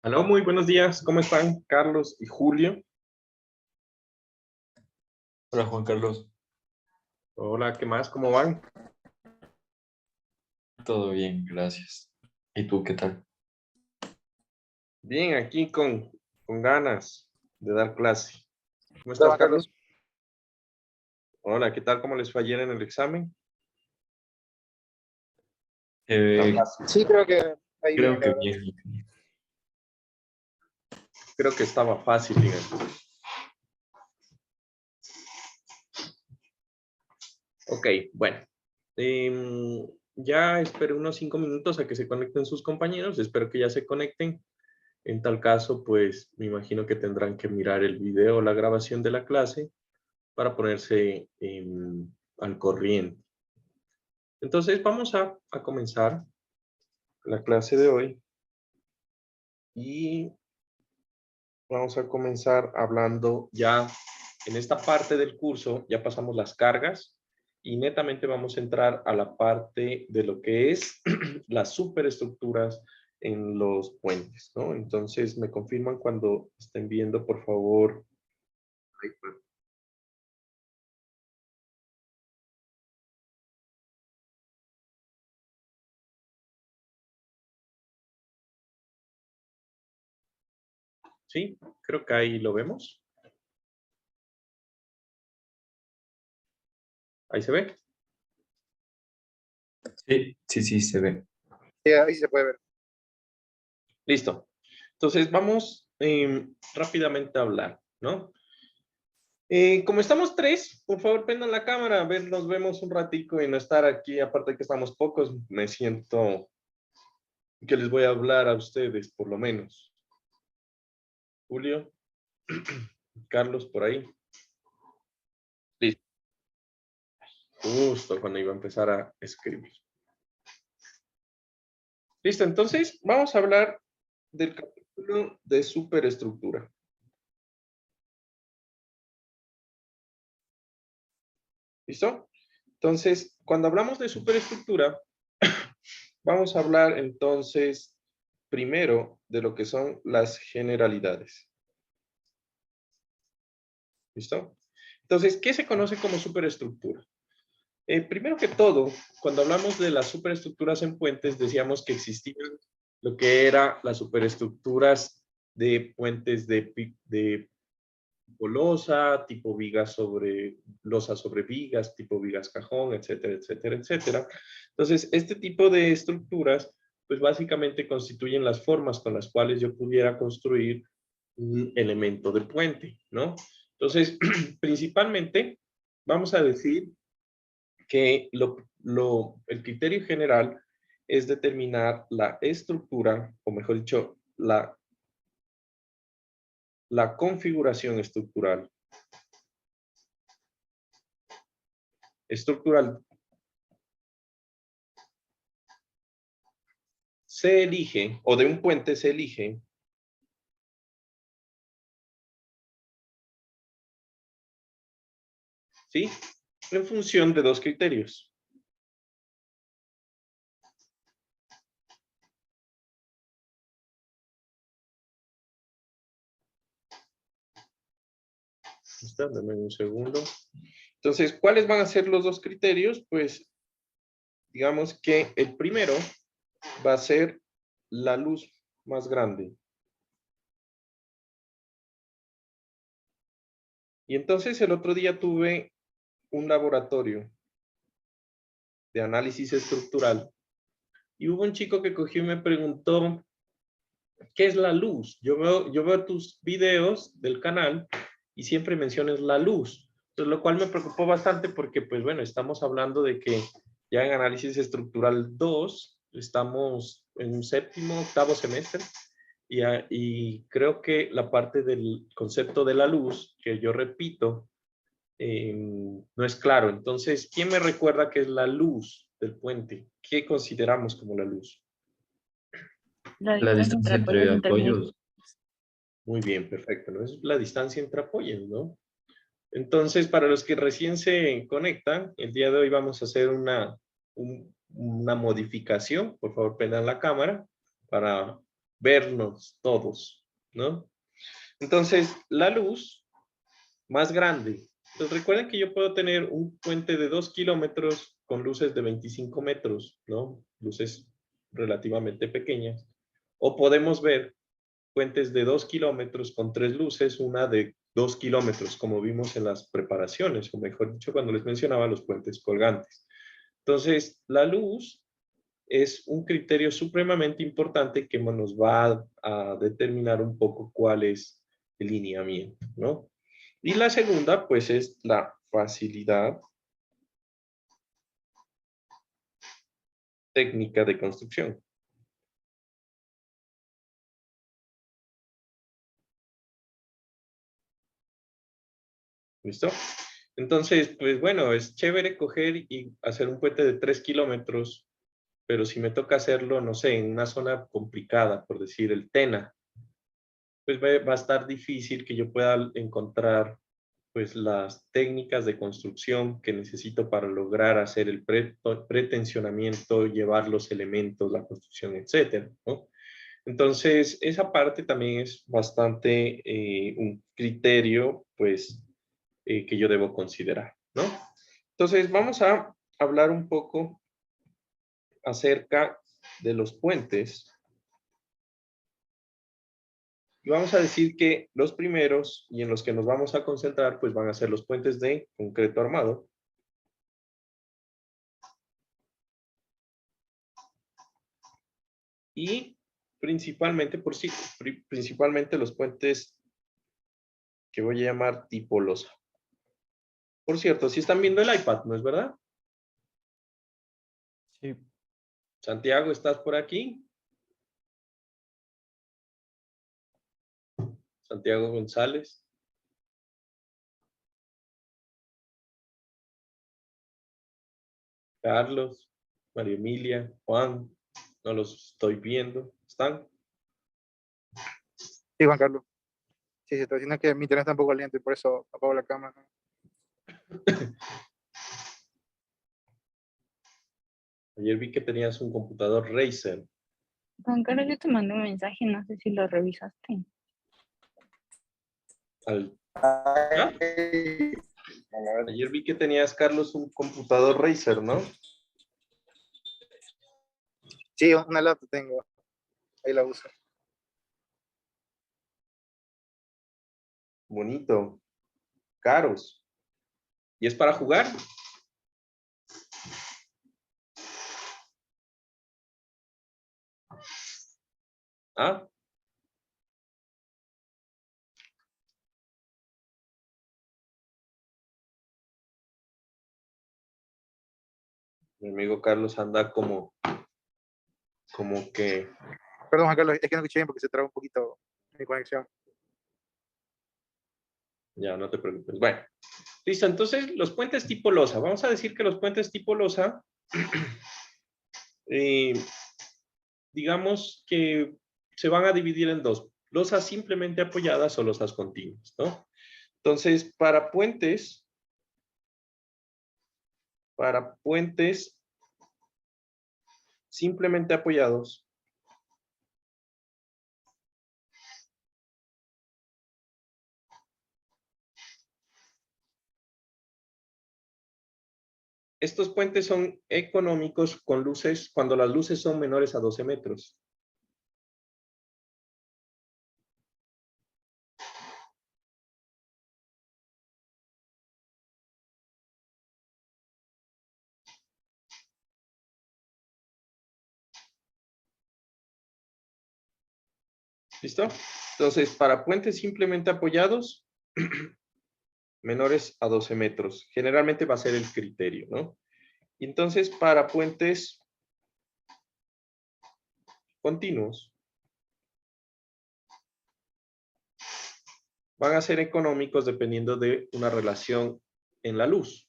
Aló, muy buenos días. ¿Cómo están, Carlos y Julio? Hola Juan Carlos, Hola, ¿qué más? ¿Cómo van? todo bien, gracias. ¿Y tú qué tal? Bien, aquí con ganas de dar clase. ¿Cómo Hola, estás, Juan Carlos? Carlos. Hola, ¿qué tal? ¿Cómo les fue ayer en el examen? Tan Eh, fácil. Sí, creo que ahí Creo bien, la que verdad. bien. Creo que estaba fácil, digan. Ok, bueno. Ya espero unos 5 minutos a que se conecten sus compañeros. Espero que ya se conecten. En tal caso, pues me imagino que tendrán que mirar el video o la grabación de la clase para ponerse al corriente. Entonces vamos a comenzar la clase de hoy y vamos a comenzar hablando ya en esta parte del curso, ya pasamos las cargas y netamente vamos a entrar a la parte de lo que es las superestructuras en los puentes, ¿no? Entonces me confirman cuando estén viendo, por favor. Sí, creo que ahí lo vemos. Ahí se ve. Sí, sí, sí, se ve. Sí, ahí se puede ver. Listo. Entonces vamos rápidamente a hablar, ¿no? Como estamos tres, por favor prendan la cámara, a ver, nos vemos un ratico y no estar aquí, aparte de que estamos pocos, me siento que les voy a hablar a ustedes, por lo menos. Julio, Carlos, por ahí. Listo. Justo cuando iba a empezar a escribir. Listo, entonces vamos a hablar del capítulo de superestructura. ¿Listo? Entonces, cuando hablamos de superestructura, vamos a hablar entonces primero de lo que son las generalidades. ¿Listo? Entonces, ¿qué se conoce como superestructura? Primero que todo, cuando hablamos de las superestructuras en puentes, decíamos que existían lo que eran las superestructuras de puentes de tipo losa, tipo vigas sobre losa sobre vigas, tipo vigas cajón, etcétera, etcétera, etcétera. Entonces, este tipo de estructuras, pues básicamente constituyen las formas con las cuales yo pudiera construir un elemento de puente, ¿no? Entonces, principalmente, vamos a decir que el criterio general es determinar la estructura, o mejor dicho, la configuración estructural. Estructural se elige, o de un puente se elige, ¿sí? En función de dos criterios. ¿Listo? Dame un segundo. Entonces, ¿cuáles van a ser los dos criterios? Pues, digamos que el primero va a ser la luz más grande. Y entonces el otro día tuve un laboratorio de análisis estructural y hubo un chico que cogió y me preguntó, ¿qué es la luz? Yo veo tus videos del canal y siempre mencionas la luz. Entonces, lo cual me preocupó bastante porque, pues bueno, estamos hablando de que ya en análisis estructural 2 estamos en un séptimo, octavo semestre y creo que la parte del concepto de la luz, que yo repito, no es claro. Entonces, ¿quién me recuerda qué es la luz del puente? ¿Qué consideramos como la luz? La La distancia entre distancia apoyos entre intermedios. apoyos. Muy bien, perfecto, ¿no? Es la distancia entre apoyos, ¿no? Entonces, para los que recién se conectan, el día de hoy vamos a hacer una modificación. Por favor, prendan la cámara para vernos todos, ¿no? Entonces, la luz más grande. Entonces, recuerden que yo puedo tener un puente de 2 kilómetros con luces de 25 metros, ¿no? Luces relativamente pequeñas. O podemos ver puentes de 2 kilómetros con 3 luces, una de 2 kilómetros, como vimos en las preparaciones, o mejor dicho, cuando les mencionaba los puentes colgantes. Entonces, la luz es un criterio supremamente importante que nos va a determinar un poco cuál es el lineamiento, ¿no? Y la segunda, pues, es la facilidad técnica de construcción. ¿Listo? Entonces, pues bueno, es chévere coger y hacer un puente de 3 kilómetros, pero si me toca hacerlo, no sé, en una zona complicada, por decir el Tena, pues va a estar difícil que yo pueda encontrar pues las técnicas de construcción que necesito para lograr hacer el pretensionamiento, llevar los elementos, la construcción, etcétera, ¿no? Entonces, esa parte también es bastante un criterio, pues, que yo debo considerar, ¿no? Entonces, vamos a hablar un poco acerca de los puentes. Y vamos a decir que los primeros y en los que nos vamos a concentrar, pues van a ser los puentes de concreto armado. Y principalmente, principalmente los puentes que voy a llamar tipo losa. Por cierto, si están viendo el iPad, ¿no es verdad? Sí. Santiago, ¿estás por aquí? Santiago González. Carlos, María Emilia, Juan, no los estoy viendo. ¿Están? Sí, Juan Carlos. Sí, estoy diciendo que mi internet está un poco lento y por eso apago la cámara. Ayer vi que tenías un computador Razer. Juan Carlos, yo te mandé un mensaje, no sé si lo revisaste. ¿Ah? Ayer vi que tenías, Carlos, un computador Razer, ¿no? Sí, una laptop tengo. Ahí la uso. Bonito. Caros. ¿Y es para jugar? ¿Ah? Mi amigo Carlos anda como que... Perdón, Juan Carlos, es que no escuché bien porque se traba un poquito mi conexión. Ya, no te preocupes. Bueno, listo. Entonces, los puentes tipo losa. Vamos a decir que los puentes tipo losa, digamos que se van a dividir en dos. Losas simplemente apoyadas o losas continuas, ¿no? Entonces, para puentes simplemente apoyados, estos puentes son económicos con luces cuando las luces son menores a 12 metros. ¿Listo? Entonces, para puentes simplemente apoyados, menores a 12 metros. Generalmente va a ser el criterio, ¿no? Y entonces, para puentes continuos, van a ser económicos dependiendo de una relación en la luz.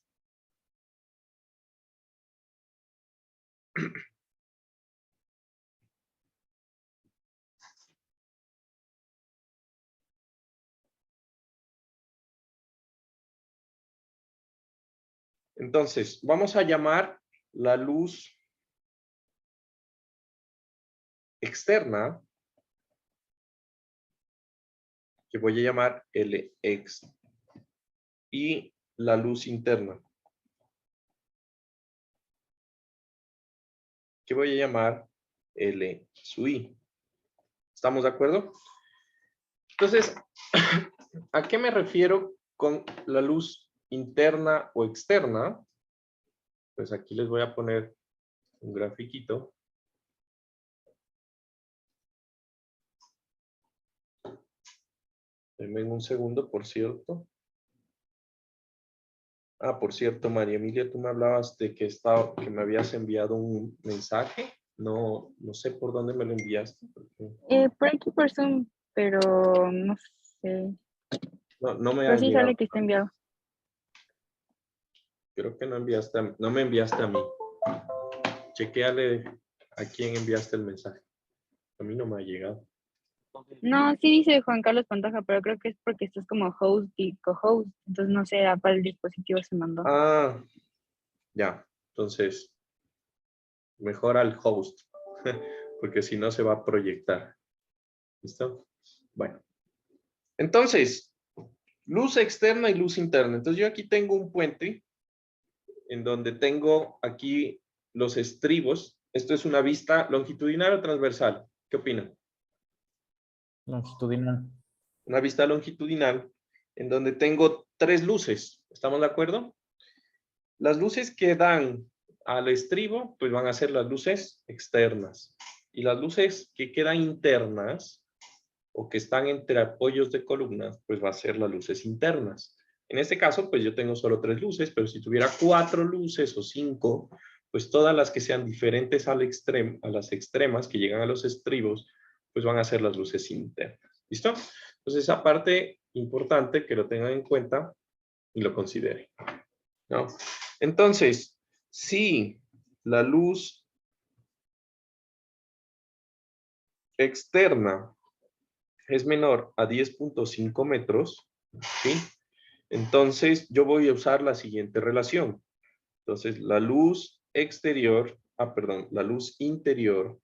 Entonces, vamos a llamar la luz externa que voy a llamar Lx, y la luz interna, que voy a llamar L sub I. ¿Estamos de acuerdo? Entonces, ¿a qué me refiero con la luz interna o externa? Pues aquí les voy a poner un grafiquito. Denme un segundo, por cierto. Ah, por cierto, María Emilia, tú me hablabas de que me habías enviado un mensaje. No sé por dónde me lo enviaste. Por aquí por Zoom, pero no sé. No me Pero has sí llegado. sale que está enviado. Creo que no me enviaste a mí. Chequéale a quién enviaste el mensaje. A mí no me ha llegado. No, sí dice Juan Carlos Pantoja, pero creo que es porque estás como host y co-host. Entonces no sé a cuál dispositivo se mandó. Ah, ya. Entonces, mejor al host, porque si no se va a proyectar. ¿Listo? Bueno. Entonces, luz externa y luz interna. Entonces yo aquí tengo un puente en donde tengo aquí los estribos. Esto es una vista longitudinal o transversal. ¿Qué opinan? Longitudinal. Una vista longitudinal en donde tengo tres luces. ¿Estamos de acuerdo? Las luces que dan al estribo, pues van a ser las luces externas. Y las luces que quedan internas o que están entre apoyos de columnas, pues va a ser las luces internas. En este caso, pues yo tengo solo tres luces, pero si tuviera 4 luces o 5, pues todas las que sean diferentes al extremo, a las extremas que llegan a los estribos, pues van a ser las luces internas. ¿Listo? Entonces, esa parte importante que lo tengan en cuenta y lo consideren, ¿no? Entonces, si la luz externa es menor a 10.5 metros, ¿sí? Entonces, yo voy a usar la siguiente relación. Entonces, la luz exterior, la luz interior,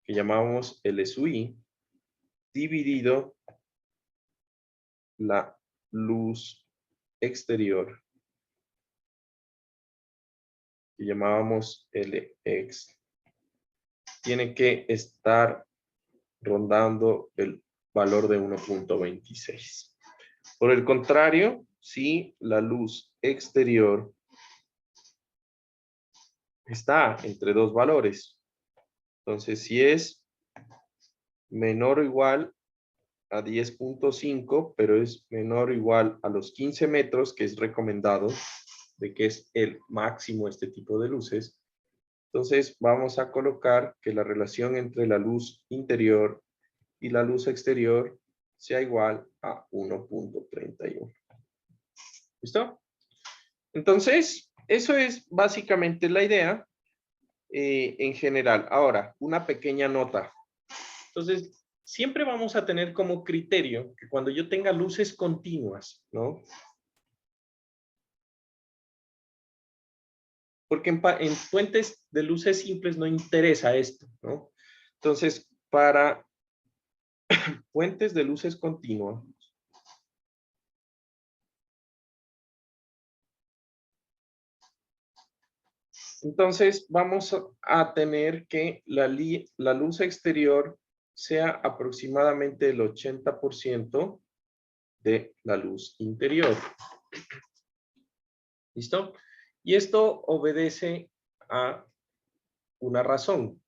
que llamamos L sub I, dividido la luz exterior, que llamábamos Lx, tiene que estar rondando el valor de 1.26. Por el contrario, si la luz exterior está entre dos valores, entonces si es menor o igual a 10.5, pero es menor o igual a los 15 metros, que es recomendado, de que es el máximo este tipo de luces, entonces vamos a colocar que la relación entre la luz interior y la luz exterior sea igual a 1.31. ¿Listo? Entonces, eso es básicamente la idea en general. Ahora, una pequeña nota. Entonces, siempre vamos a tener como criterio que cuando yo tenga luces continuas, ¿no? Porque en puentes de luces simples no interesa esto, ¿no? Entonces, para puentes de luces continuas, entonces vamos a tener que la luz exterior sea aproximadamente el 80% de la luz interior. ¿Listo? Y esto obedece a una razón.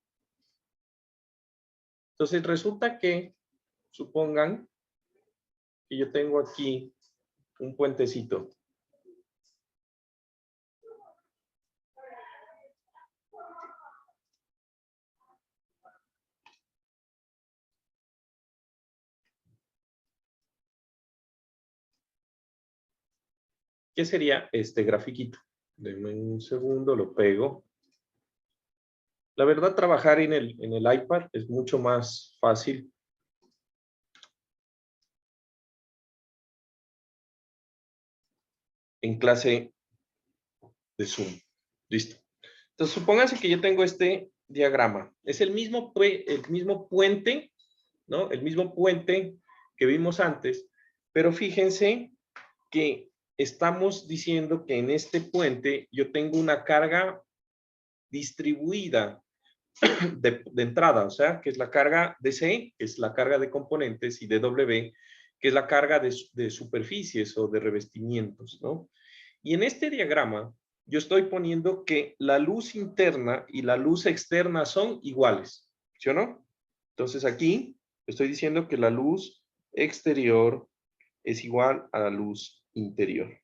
Entonces resulta que, supongan que yo tengo aquí un puentecito. ¿Qué sería este grafiquito? Denme un segundo, lo pego. La verdad, trabajar en el iPad es mucho más fácil. En clase de Zoom. Listo. Entonces, supónganse que yo tengo este diagrama. Es el mismo puente ¿no? El mismo puente que vimos antes, pero fíjense que estamos diciendo que en este puente yo tengo una carga distribuida de entrada, o sea, que es la carga de C, que es la carga de componentes, y de W, que es la carga de superficies o de revestimientos, ¿no? Y en este diagrama yo estoy poniendo que la luz interna y la luz externa son iguales, ¿sí o no? Entonces aquí estoy diciendo que la luz exterior es igual a la luz interior.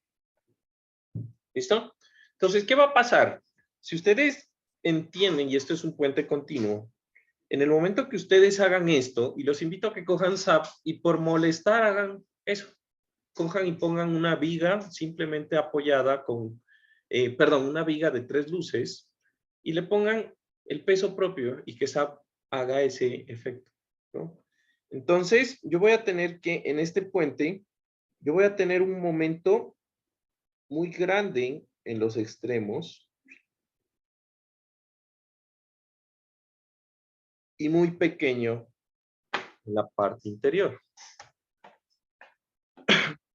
¿Listo? Entonces, ¿qué va a pasar? Si ustedes entienden, y esto es un puente continuo, en el momento que ustedes hagan esto, y los invito a que cojan SAP y por molestar hagan eso, cojan y pongan una viga simplemente apoyada con, perdón, una viga de 3 luces y le pongan el peso propio y que SAP haga ese efecto, ¿no? Entonces, yo voy a tener que en este puente, yo voy a tener un momento muy grande en los extremos y muy pequeño en la parte interior.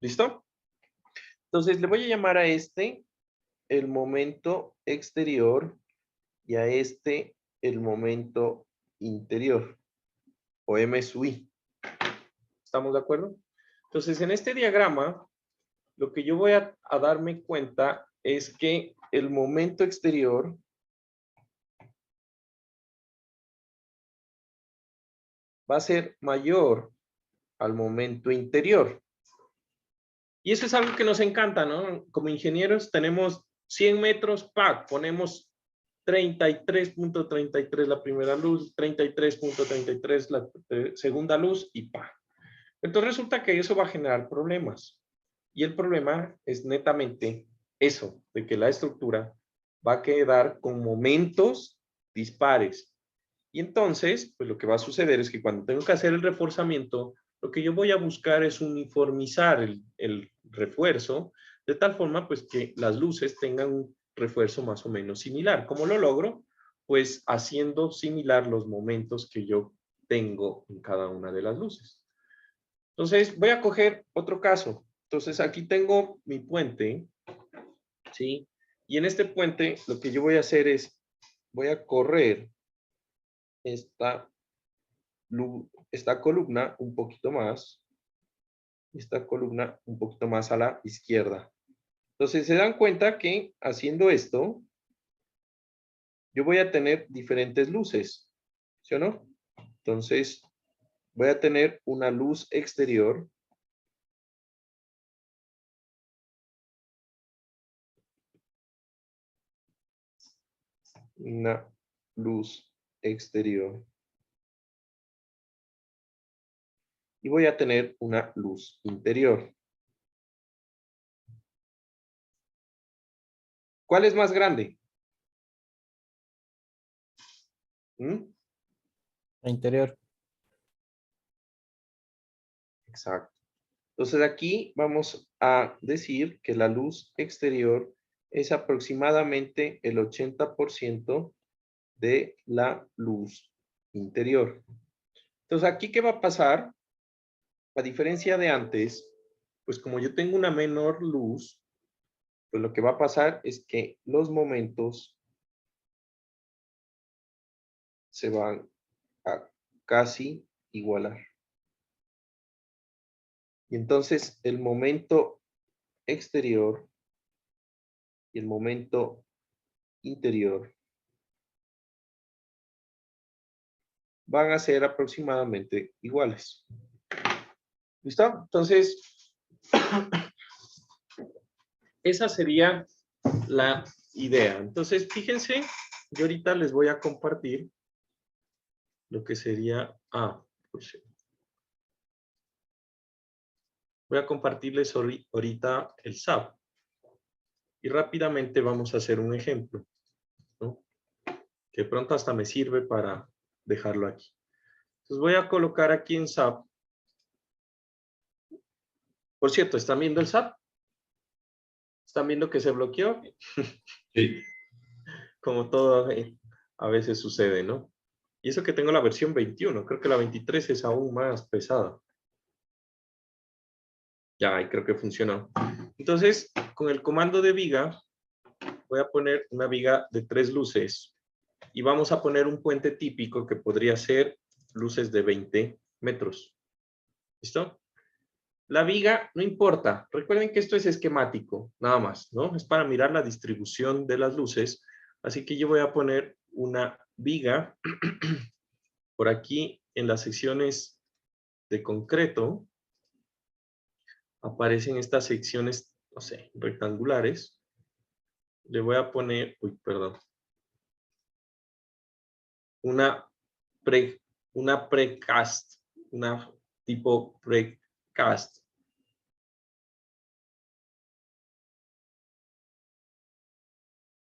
¿Listo? Entonces le voy a llamar a este el momento exterior y a este el momento interior, o M sub I. ¿Estamos de acuerdo? Entonces en este diagrama, lo que yo voy a darme cuenta es que el momento exterior va a ser mayor al momento interior. Y eso es algo que nos encanta, ¿no? Como ingenieros tenemos 100 metros, ¡pac! Ponemos 33.33 la primera luz, 33.33 la segunda luz y ¡pa! Entonces resulta que eso va a generar problemas. Y el problema es netamente eso, de que la estructura va a quedar con momentos dispares. Y entonces, pues lo que va a suceder es que cuando tengo que hacer el reforzamiento, lo que yo voy a buscar es uniformizar el refuerzo, de tal forma pues que las luces tengan un refuerzo más o menos similar. ¿Cómo lo logro? Pues haciendo similar los momentos que yo tengo en cada una de las luces. Entonces, voy a coger otro caso. Entonces, aquí tengo mi puente, ¿sí? Y en este puente, lo que yo voy a hacer es, voy a correr esta columna un poquito más, esta columna un poquito más a la izquierda. Entonces, se dan cuenta que haciendo esto, yo voy a tener diferentes luces, ¿sí o no? Entonces, voy a tener una luz exterior, una luz exterior, y voy a tener una luz interior. ¿Cuál es más grande? ¿Mm? La interior. Exacto. Entonces aquí vamos a decir que la luz exterior es aproximadamente el 80% de la luz interior. Entonces aquí, ¿qué va a pasar? A diferencia de antes, pues como yo tengo una menor luz, pues lo que va a pasar es que los momentos se van a casi igualar. Y entonces el momento exterior y el momento interior van a ser aproximadamente iguales. ¿Listo? Entonces, esa sería la idea. Entonces, fíjense, yo ahorita les voy a compartir lo que sería... pues, voy a compartirles ahorita el SAP. Y rápidamente vamos a hacer un ejemplo, ¿no? Que pronto hasta me sirve para dejarlo aquí. Entonces voy a colocar aquí en SAP. Por cierto, ¿están viendo el SAP? ¿Están viendo que se bloqueó? Sí. Como todo a veces sucede, ¿no? Y eso que tengo la versión 21. Creo que la 23 es aún más pesada. Ya, ahí creo que funcionó. Entonces, con el comando de viga, voy a poner una viga de 3 luces. Y vamos a poner un puente típico que podría ser luces de 20 metros. ¿Listo? La viga no importa. Recuerden que esto es esquemático, nada más, ¿no? Es para mirar la distribución de las luces. Así que yo voy a poner una viga por aquí en las secciones de concreto. Aparecen estas secciones, no sé, rectangulares. Le voy a poner, perdón. Una precast, una tipo precast.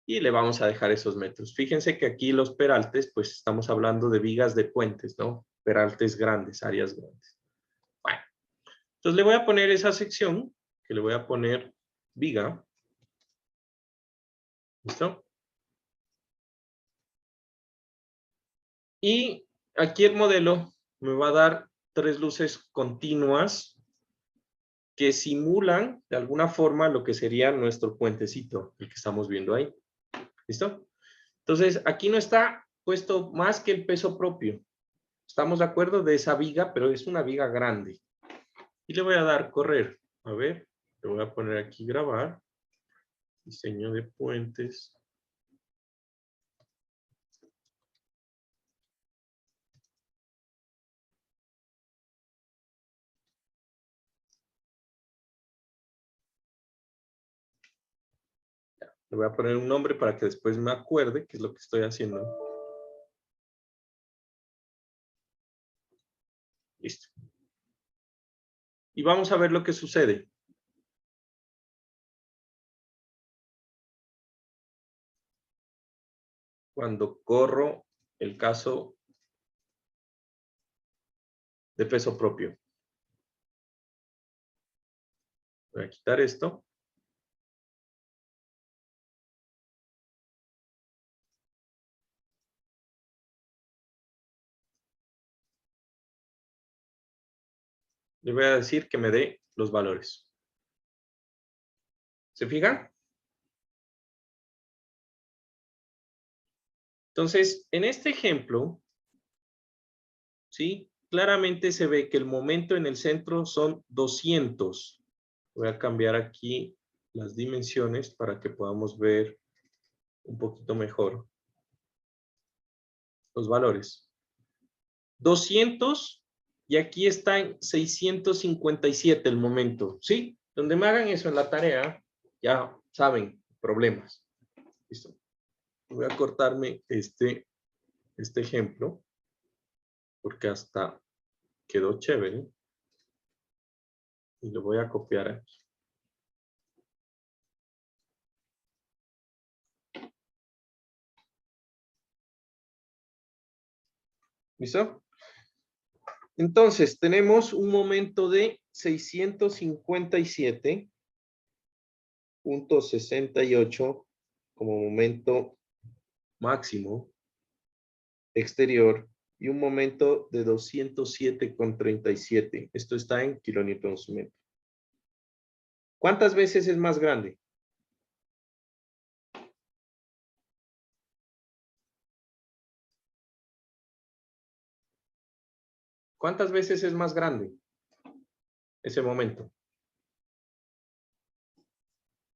Y le vamos a dejar esos metros. Fíjense que aquí los peraltes, pues estamos hablando de vigas de puentes, ¿no? Peraltes grandes, áreas grandes. Bueno, entonces le voy a poner esa sección, que le voy a poner viga. ¿Listo? Y aquí el modelo me va a dar 3 luces continuas que simulan de alguna forma lo que sería nuestro puentecito, el que estamos viendo ahí. ¿Listo? Entonces, aquí no está puesto más que el peso propio. Estamos de acuerdo de esa viga, pero es una viga grande. Y le voy a dar correr. A ver, le voy a poner aquí grabar. Diseño de puentes. Le voy a poner un nombre para que después me acuerde qué es lo que estoy haciendo. Listo. Y vamos a ver lo que sucede. Cuando corro el caso de peso propio. Voy a quitar esto. Le voy a decir que me dé los valores. ¿Se fijan? Entonces, en este ejemplo, ¿sí? Claramente se ve que el momento en el centro son 200. Voy a cambiar aquí las dimensiones para que podamos ver un poquito mejor los valores. 200 y aquí está en 657 el momento, ¿sí? Donde me hagan eso en la tarea, ya saben, problemas. Listo. Voy a cortarme este ejemplo, porque hasta quedó chévere. Y lo voy a copiar aquí. ¿Listo? Entonces, tenemos un momento de 657.68 como momento máximo exterior y un momento de 207,37. Esto está en kilonewtons metro. ¿Cuántas veces es más grande? ¿Cuántas veces es más grande ese momento?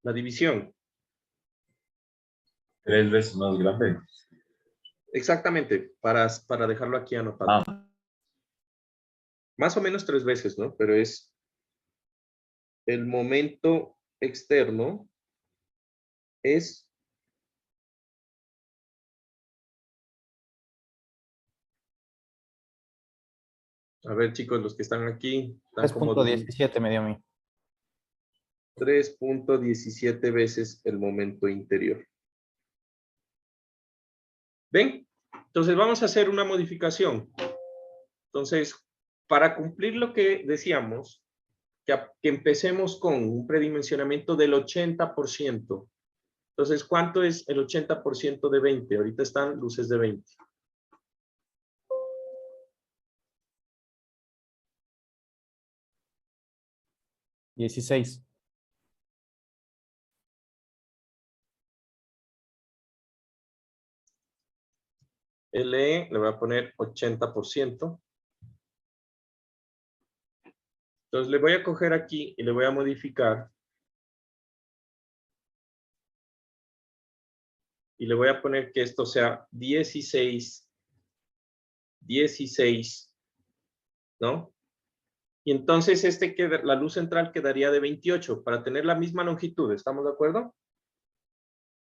La división. 3 veces más grande. Exactamente, para dejarlo aquí anotado. Más o menos 3 veces, ¿no? Pero es el momento externo es a ver, chicos, los que están aquí están como 3.17 me dio a mí. 3.17 veces el momento interior. ¿Ven? Entonces vamos a hacer una modificación. Entonces, para cumplir lo que decíamos, que empecemos con un predimensionamiento del 80%. Entonces, ¿cuánto es el 80% de 20? Ahorita están luces de 20. 16. LE le voy a poner 80%. Entonces le voy a coger aquí y le voy a modificar. Y le voy a poner que esto sea 16, 16, ¿no? Y entonces la luz central quedaría de 28 para tener la misma longitud, ¿estamos de acuerdo?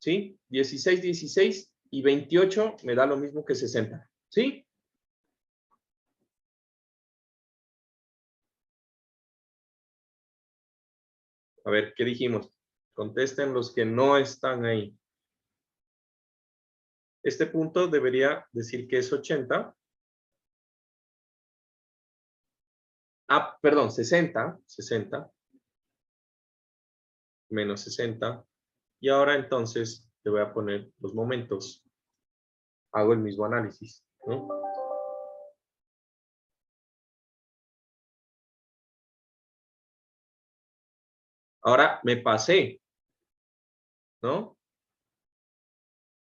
¿Sí? 16, 16 y 28 me da lo mismo que 60, ¿sí? A ver, ¿qué dijimos? Contesten los que no están ahí. Este punto debería decir que es 80. Ah, perdón, 60, 60. Menos 60. Y ahora entonces le voy a poner los momentos. Hago el mismo análisis, ¿no? Ahora me pasé, ¿no?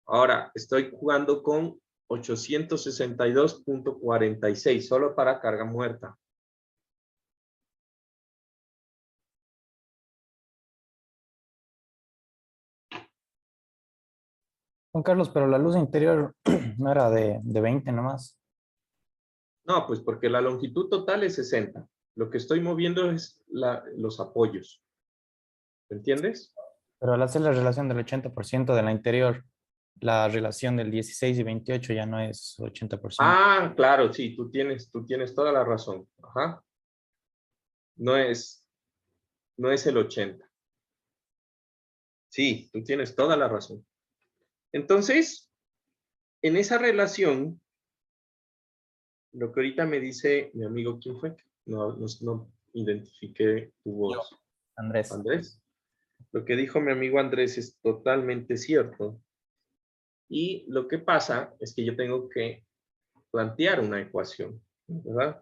Ahora estoy jugando con 862.46, solo para carga muerta. Juan Carlos, pero la luz interior no era de 20 nomás. No, pues porque la longitud total es 60. Lo que estoy moviendo es los apoyos. ¿Entiendes? Pero al hacer la relación del 80% de la interior, la relación del 16 y 28 ya no es 80%. Ah, claro, sí, tú tienes toda la razón. Ajá. No es el 80. Sí, tú tienes toda la razón. Entonces, en esa relación, lo que ahorita me dice mi amigo, ¿quién fue? No identifiqué tu voz. Andrés. Andrés. Lo que dijo mi amigo Andrés es totalmente cierto. Y lo que pasa es que yo tengo que plantear una ecuación, ¿verdad?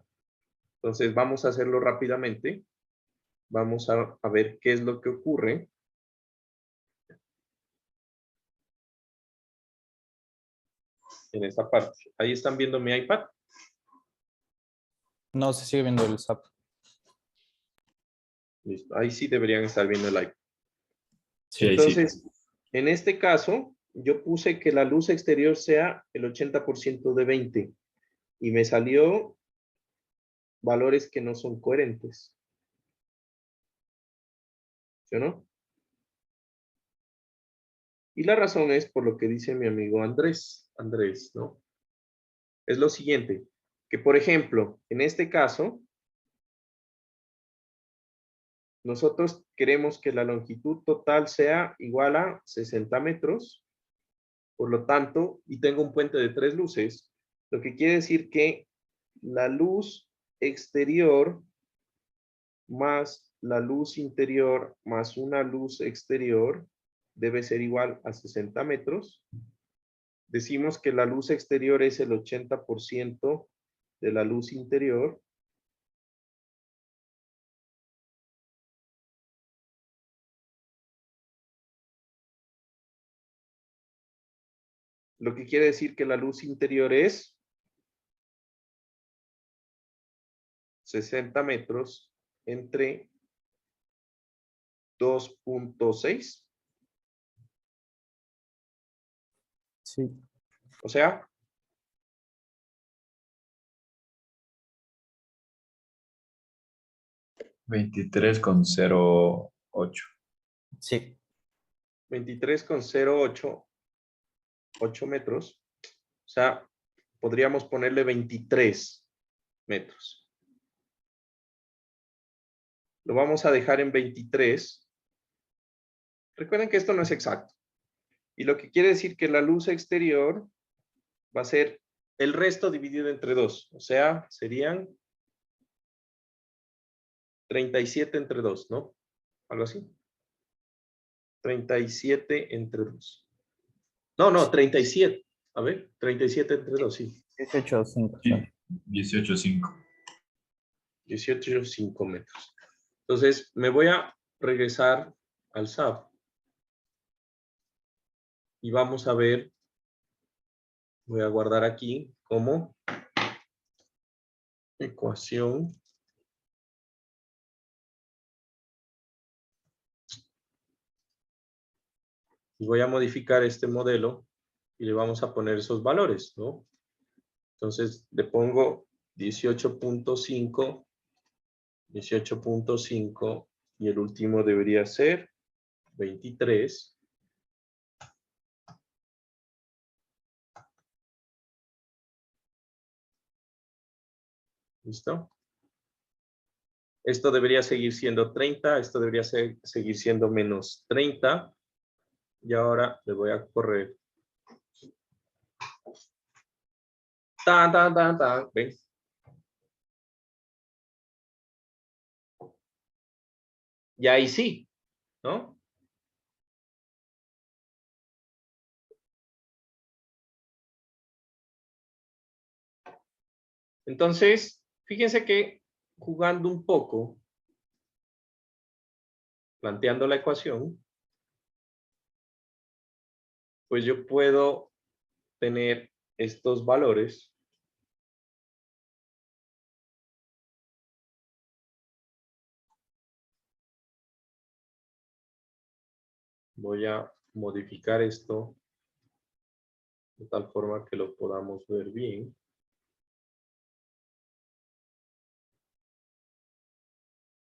Entonces vamos a hacerlo rápidamente. Vamos a ver qué es lo que ocurre. En esta parte. Ahí están viendo mi iPad. No, se sigue viendo el SAP. Listo. Ahí sí deberían estar viendo el iPad. Sí, ahí sí. Entonces, en este caso, yo puse que la luz exterior sea el 80% de 20. Y me salió valores que no son coherentes. ¿Sí o no? Y la razón es por lo que dice mi amigo Andrés. Andrés, ¿no? Es lo siguiente, que por ejemplo, en este caso, nosotros queremos que la longitud total sea igual a 60 metros. Por lo tanto, y tengo un puente de 3 luces, lo que quiere decir que la luz exterior más la luz interior más una luz exterior debe ser igual a 60 metros. Decimos que la luz exterior es el 80% de la luz interior. Lo que quiere decir que la luz interior es 60 metros entre 2.6. Sí. O sea, $23,08. Sí. 23,088 metros. O sea, podríamos ponerle 23 metros. Lo vamos a dejar en 23. Recuerden que esto no es exacto. Y lo que quiere decir que la luz exterior va a ser el resto dividido entre 2. O sea, serían 37 entre 2, ¿no? Algo así. 37 entre 2. No, 37. A ver, 37 entre 2, sí. 18.5. Sí, 18,5. 18,5 metros. Entonces, me voy a regresar al SAP. Y vamos a ver, voy a guardar aquí como ecuación. Y voy a modificar este modelo y le vamos a poner esos valores, ¿no? Entonces, le pongo 18.5, 18.5 y el último debería ser 23. ¿Listo? Esto debería seguir siendo 30, esto debería seguir siendo menos 30. Y ahora le voy a correr. Tan, tan, tan, tan. ¿Ven? Y ahí sí, ¿no? Entonces, fíjense que jugando un poco, planteando la ecuación, pues yo puedo tener estos valores. Voy a modificar esto de tal forma que lo podamos ver bien.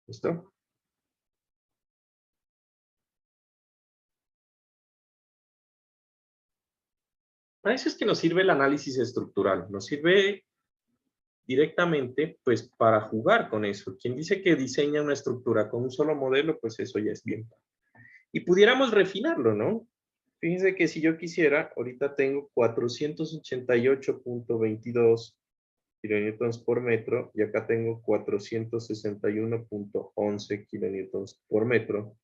¿Listo? Para eso es que nos sirve el análisis estructural. Nos sirve directamente, pues, para jugar con eso. Quien dice que diseña una estructura con un solo modelo, pues eso ya es bien. Y pudiéramos refinarlo, ¿no? Fíjense que si yo quisiera, ahorita tengo 488.22 kilonewtons por metro y acá tengo 461.11 kilonewtons por metro.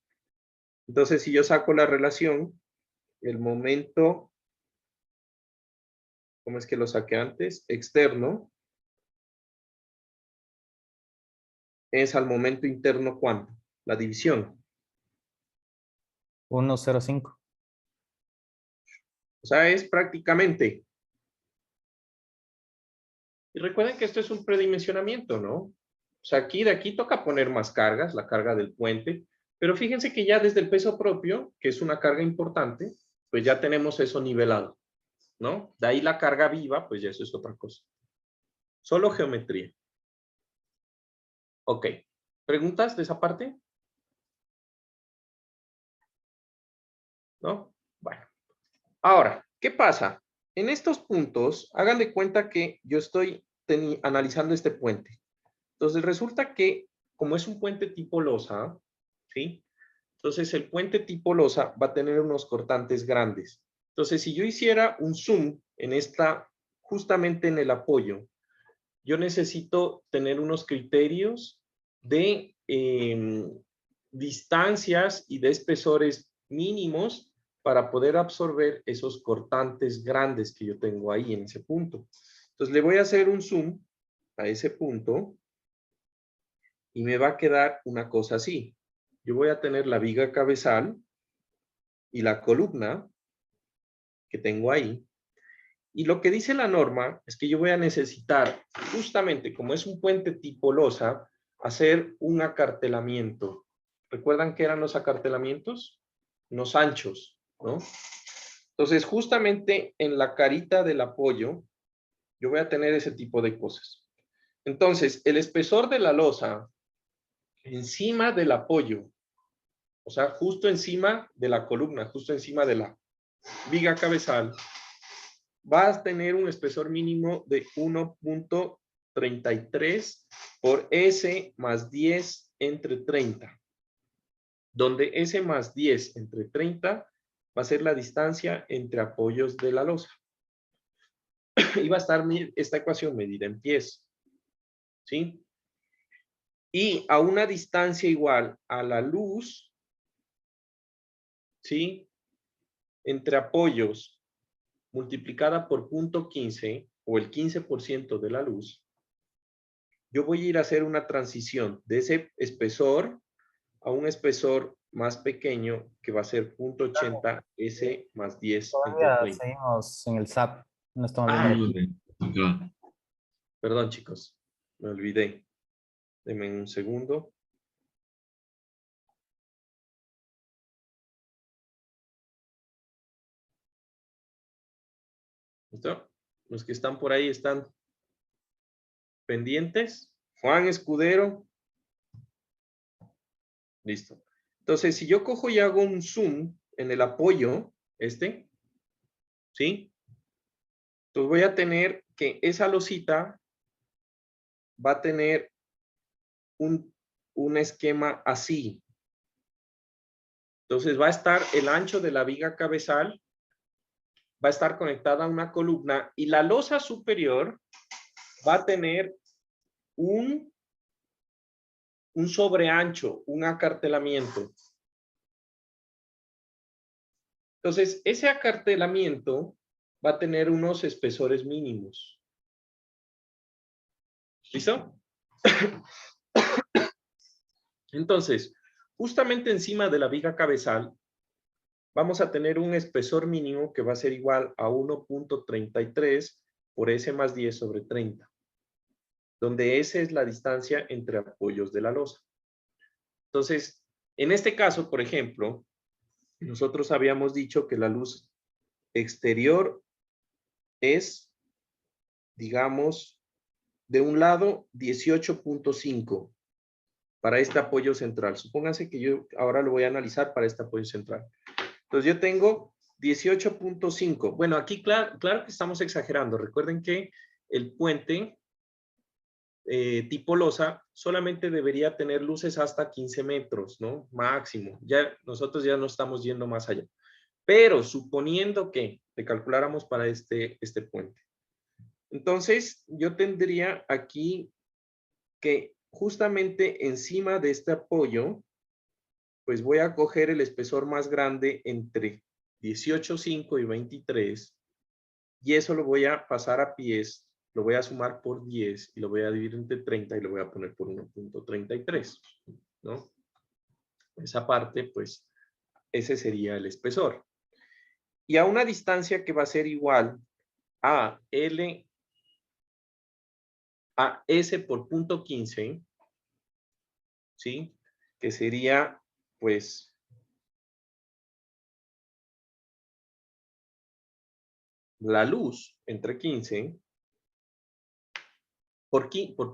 Entonces, si yo saco la relación, el momento, ¿cómo es que lo saqué antes? Externo es al momento interno, ¿cuánto? La división. 1,05. O sea, es prácticamente. Y recuerden que esto es un predimensionamiento, ¿no? O sea, de aquí toca poner más cargas, la carga del puente, pero fíjense que ya desde el peso propio, que es una carga importante, pues ya tenemos eso nivelado, ¿no? De ahí la carga viva, pues ya eso es otra cosa. Solo geometría. Ok. ¿Preguntas de esa parte? ¿No? Bueno. Ahora, ¿qué pasa? En estos puntos, hagan de cuenta que yo estoy analizando este puente. Entonces, resulta que, como es un puente tipo losa, ¿sí? Entonces, el puente tipo losa va a tener unos cortantes grandes. Entonces, si yo hiciera un zoom en justamente en el apoyo, yo necesito tener unos criterios de distancias y de espesores mínimos para poder absorber esos cortantes grandes que yo tengo ahí en ese punto. Entonces, le voy a hacer un zoom a ese punto y me va a quedar una cosa así. Yo voy a tener la viga cabezal y la columna que tengo ahí. Y lo que dice la norma es que yo voy a necesitar, justamente como es un puente tipo losa, hacer un acartelamiento. ¿Recuerdan qué eran los acartelamientos? Los anchos, ¿no? Entonces, justamente en la carita del apoyo, yo voy a tener ese tipo de cosas. Entonces, el espesor de la losa encima del apoyo, o sea, justo encima de la columna, justo encima de la viga cabezal, va a tener un espesor mínimo de 1.33 por S más 10 entre 30, donde S más 10 entre 30 va a ser la distancia entre apoyos de la losa. Y va a estar esta ecuación medida en pies, ¿sí? Y a una distancia igual a la luz, ¿sí? Entre apoyos multiplicada por 0.15 o el 15% de la luz, yo voy a ir a hacer una transición de ese espesor a un espesor más pequeño que va a ser 0.80 S más 10 entre Todavía 30. seguimos en el SAP. No estamos Ah, viendo. Acá. Perdón, chicos, me olvidé. Denme un segundo. ¿Listo? Los que están por ahí están pendientes. Juan Escudero. Listo. Entonces, si yo cojo y hago un zoom en el apoyo, ¿sí? Entonces voy a tener que esa losita va a tener un esquema así. Entonces va a estar el ancho de la viga cabezal, va a estar conectada a una columna y la losa superior va a tener un sobreancho, un acartelamiento. Entonces, ese acartelamiento va a tener unos espesores mínimos. ¿Listo? Entonces, justamente encima de la viga cabezal, vamos a tener un espesor mínimo que va a ser igual a 1.33 por S más 10 sobre 30, donde S es la distancia entre apoyos de la losa. Entonces, en este caso, por ejemplo, nosotros habíamos dicho que la luz exterior es, digamos, de un lado 18.5 para este apoyo central. Supónganse que yo ahora lo voy a analizar para este apoyo central. Entonces yo tengo 18.5. Bueno, aquí claro que estamos exagerando. Recuerden que el puente tipo losa solamente debería tener luces hasta 15 metros, ¿no? Máximo. Ya, nosotros ya no estamos yendo más allá. Pero suponiendo que le calculáramos para este puente. Entonces, yo tendría aquí que justamente encima de este apoyo, pues voy a coger el espesor más grande entre 18.5 y 23, y eso lo voy a pasar a pies, lo voy a sumar por 10 y lo voy a dividir entre 30 y lo voy a poner por 1.33, ¿no? Esa parte, pues, ese sería el espesor. Y a una distancia que va a ser igual a L a S por punto 15, ¿sí? Que sería, pues, la luz entre 15, por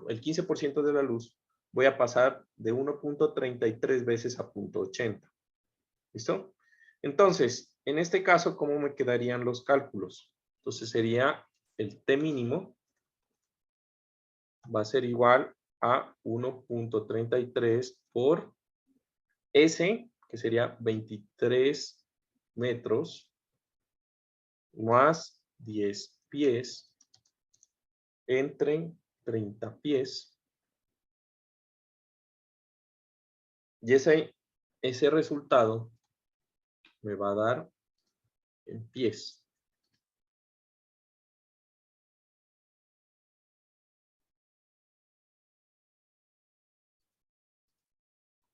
el 15% de la luz, voy a pasar de 1.33 veces a 0.80. ¿Listo? Entonces, en este caso, ¿cómo me quedarían los cálculos? Entonces sería el T mínimo va a ser igual a 1.33 por S, que sería 23 metros, más 10 pies, entre 30 pies. Y ese resultado me va a dar en pies.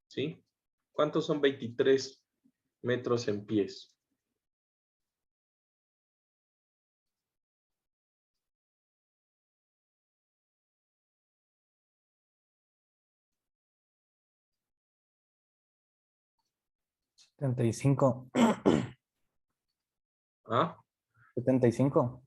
¿Sí? ¿Cuántos son 23 metros en pies? ¿75? ¿Ah? ¿75?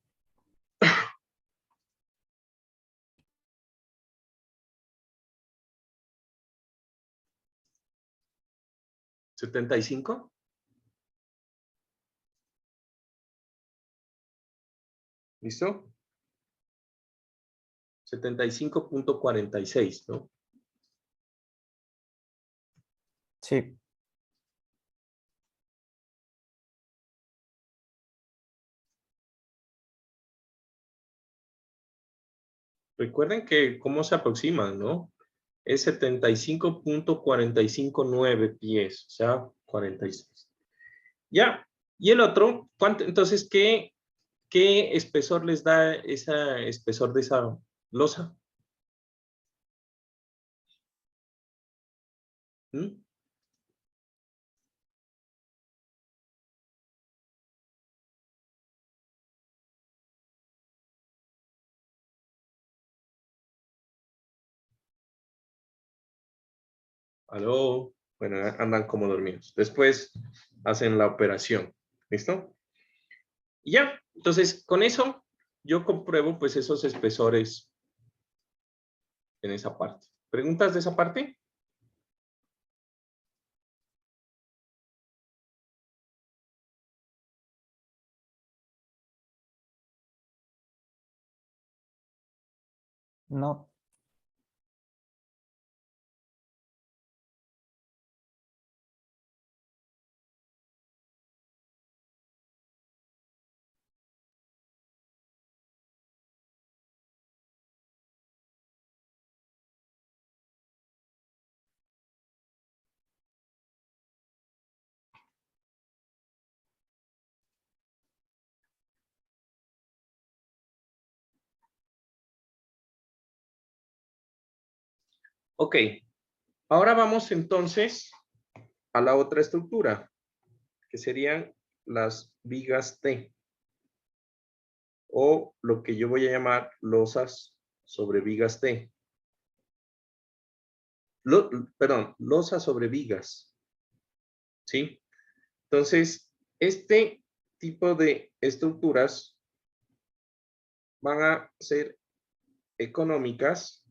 75. ¿Listo? 75.46, ¿no? Sí. Recuerden que cómo se aproximan, ¿no? Es 75.459 pies, o sea, 46. Ya. Y el otro, ¿cuánto? Entonces, ¿qué espesor les da ese espesor de esa losa? ¿Mm? Aló. Bueno, andan como dormidos. Después hacen la operación. ¿Listo? Y ya. Entonces, con eso yo compruebo pues esos espesores en esa parte. ¿Preguntas de esa parte? No. Ok. Ahora vamos entonces a la otra estructura, que serían las vigas T, o lo que yo voy a llamar losas sobre vigas T. Perdón, losas sobre vigas. ¿Sí? Entonces, este tipo de estructuras van a ser económicas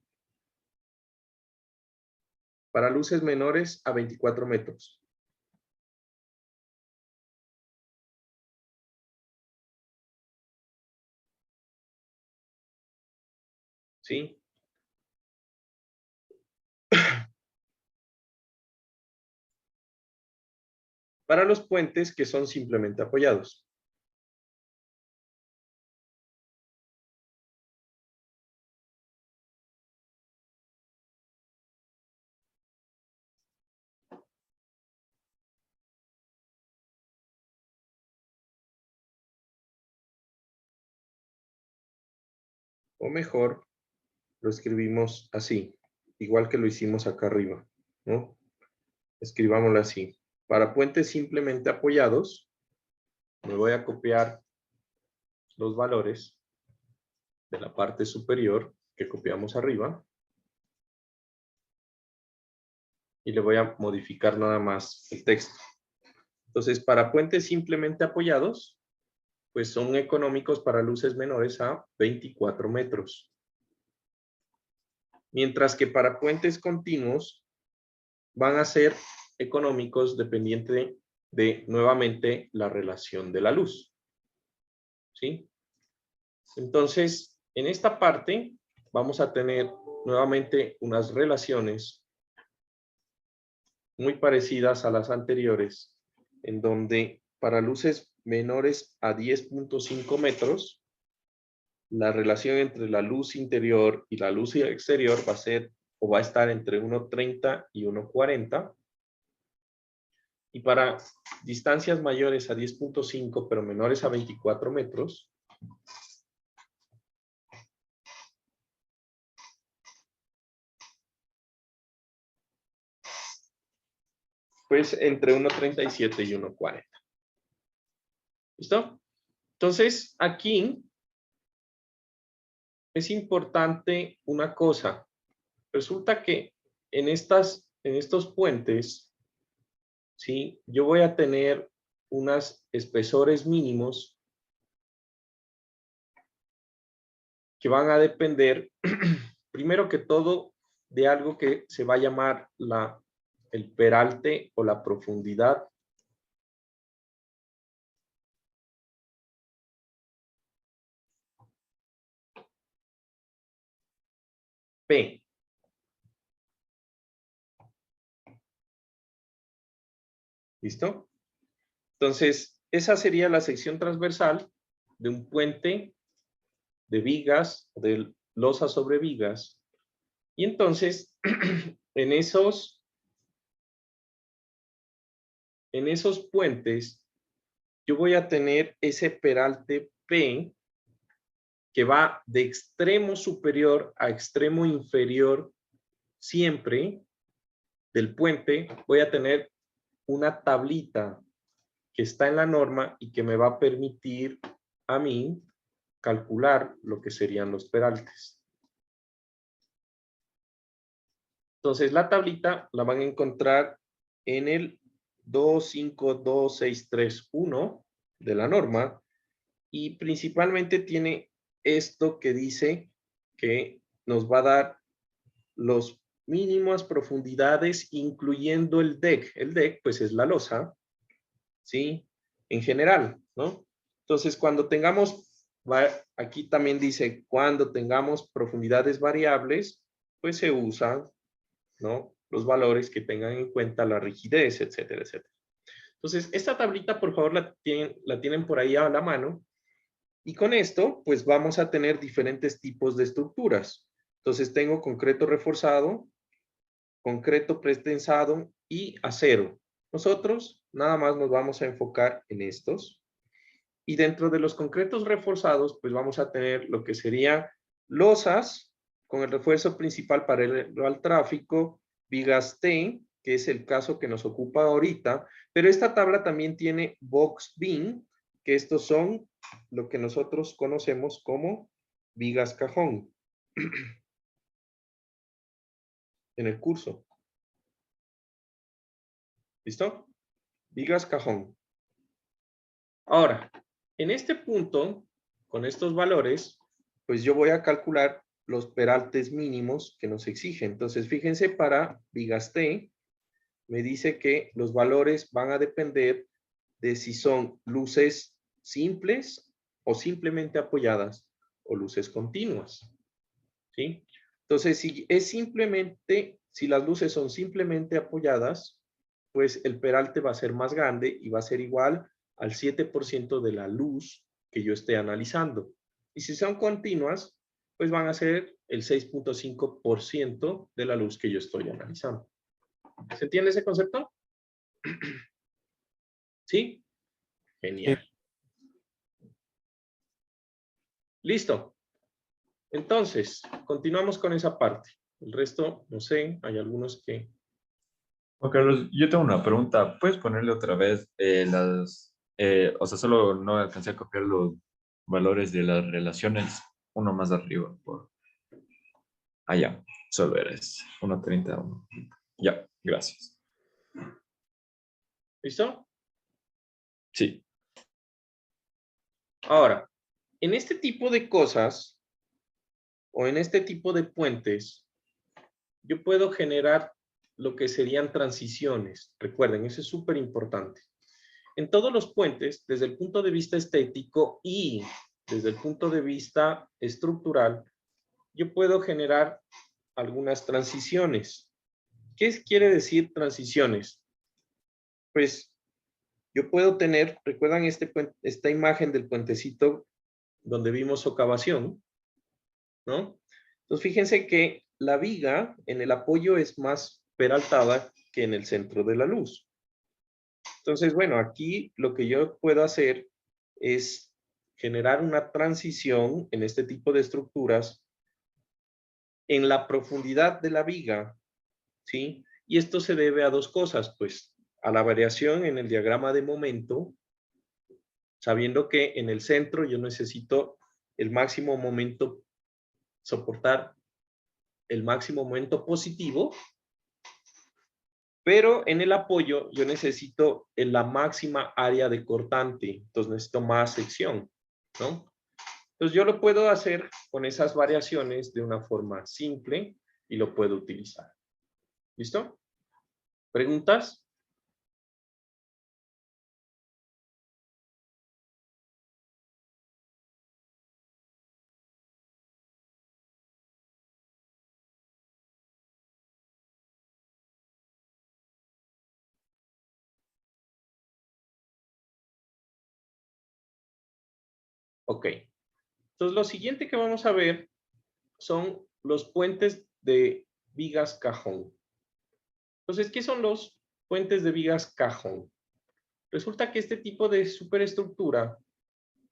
para luces menores a 24 metros. ¿Sí? Para los puentes que son simplemente apoyados. O mejor, lo escribimos así, igual que lo hicimos acá arriba, ¿no? Escribámoslo así. Para puentes simplemente apoyados, me voy a copiar los valores de la parte superior que copiamos arriba y le voy a modificar nada más el texto. Entonces, para puentes simplemente apoyados, pues son económicos para luces menores a 24 metros. Mientras que para puentes continuos van a ser económicos dependiente de, nuevamente, la relación de la luz. ¿Sí? Entonces, en esta parte vamos a tener nuevamente unas relaciones muy parecidas a las anteriores, en donde para luces menores a 10.5 metros, la relación entre la luz interior y la luz exterior va a ser o va a estar entre 1.30 y 1.40. Y para distancias mayores a 10.5, pero menores a 24 metros, pues entre 1.37 y 1.40. ¿Listo? Entonces, aquí es importante una cosa. Resulta que en estos puentes, ¿sí? Yo voy a tener unos espesores mínimos que van a depender, primero que todo, de algo que se va a llamar el peralte o la profundidad. P. ¿Listo? Entonces, esa sería la sección transversal de un puente de vigas, de losa sobre vigas. Y entonces, en esos puentes, yo voy a tener ese peralte P que va de extremo superior a extremo inferior siempre del puente. Voy a tener una tablita que está en la norma y que me va a permitir a mí calcular lo que serían los peraltes. Entonces, la tablita la van a encontrar en el 252631 de la norma y principalmente tiene esto que dice que nos va a dar los mínimas profundidades incluyendo el deck. El deck, pues, es la losa, ¿sí? En general, ¿no? Entonces, cuando tengamos, aquí también dice, cuando tengamos profundidades variables, pues se usan, ¿no? Los valores que tengan en cuenta la rigidez, etcétera, etcétera. Entonces, esta tablita, por favor, la tienen por ahí a la mano. Y con esto, pues vamos a tener diferentes tipos de estructuras. Entonces, tengo concreto reforzado, concreto pretensado y acero. Nosotros nada más nos vamos a enfocar en estos. Y dentro de los concretos reforzados, pues vamos a tener lo que sería losas con el refuerzo principal para el tráfico, vigas T, que es el caso que nos ocupa ahorita, pero esta tabla también tiene box beam, que estos son lo que nosotros conocemos como vigas cajón en el curso. ¿Listo? Vigas cajón. Ahora, en este punto, con estos valores, pues yo voy a calcular los peraltes mínimos que nos exigen. Entonces, fíjense, para vigas T, me dice que los valores van a depender de si son luces simples o simplemente apoyadas o luces continuas. ¿Sí? Entonces, si es simplemente, si las luces son simplemente apoyadas, pues el peralte va a ser más grande y va a ser igual al 7% de la luz que yo esté analizando. Y si son continuas, pues van a ser el 6.5% de la luz que yo estoy analizando. ¿Se entiende ese concepto? ¿Sí? Genial. Listo. Entonces, continuamos con esa parte. El resto, no sé, hay algunos que... Juan Carlos, yo tengo una pregunta. ¿Puedes ponerle otra vez o sea, solo no alcancé a copiar los valores de las relaciones, uno más arriba? Ya, solo eres 1.30, 1. Ya, gracias. ¿Listo? Sí. Ahora, en este tipo de cosas o en este tipo de puentes, yo puedo generar lo que serían transiciones. Recuerden, eso es súper importante. En todos los puentes, desde el punto de vista estético y desde el punto de vista estructural, yo puedo generar algunas transiciones. ¿Qué quiere decir transiciones? Pues yo puedo tener, ¿recuerdan esta imagen del puentecito donde vimos socavación? ¿No? Entonces, fíjense que la viga en el apoyo es más peraltada que en el centro de la luz. Entonces, bueno, aquí lo que yo puedo hacer es generar una transición en este tipo de estructuras en la profundidad de la viga, ¿sí? Y esto se debe a dos cosas, pues, a la variación en el diagrama de momento, sabiendo que en el centro yo necesito el máximo momento, soportar el máximo momento positivo, pero en el apoyo yo necesito en la máxima área de cortante, entonces necesito más sección, ¿no? Entonces yo lo puedo hacer con esas variaciones de una forma simple y lo puedo utilizar. ¿Listo? ¿Preguntas? Ok. Entonces lo siguiente que vamos a ver son los puentes de vigas cajón. Entonces, ¿qué son los puentes de vigas cajón? Resulta que este tipo de superestructura,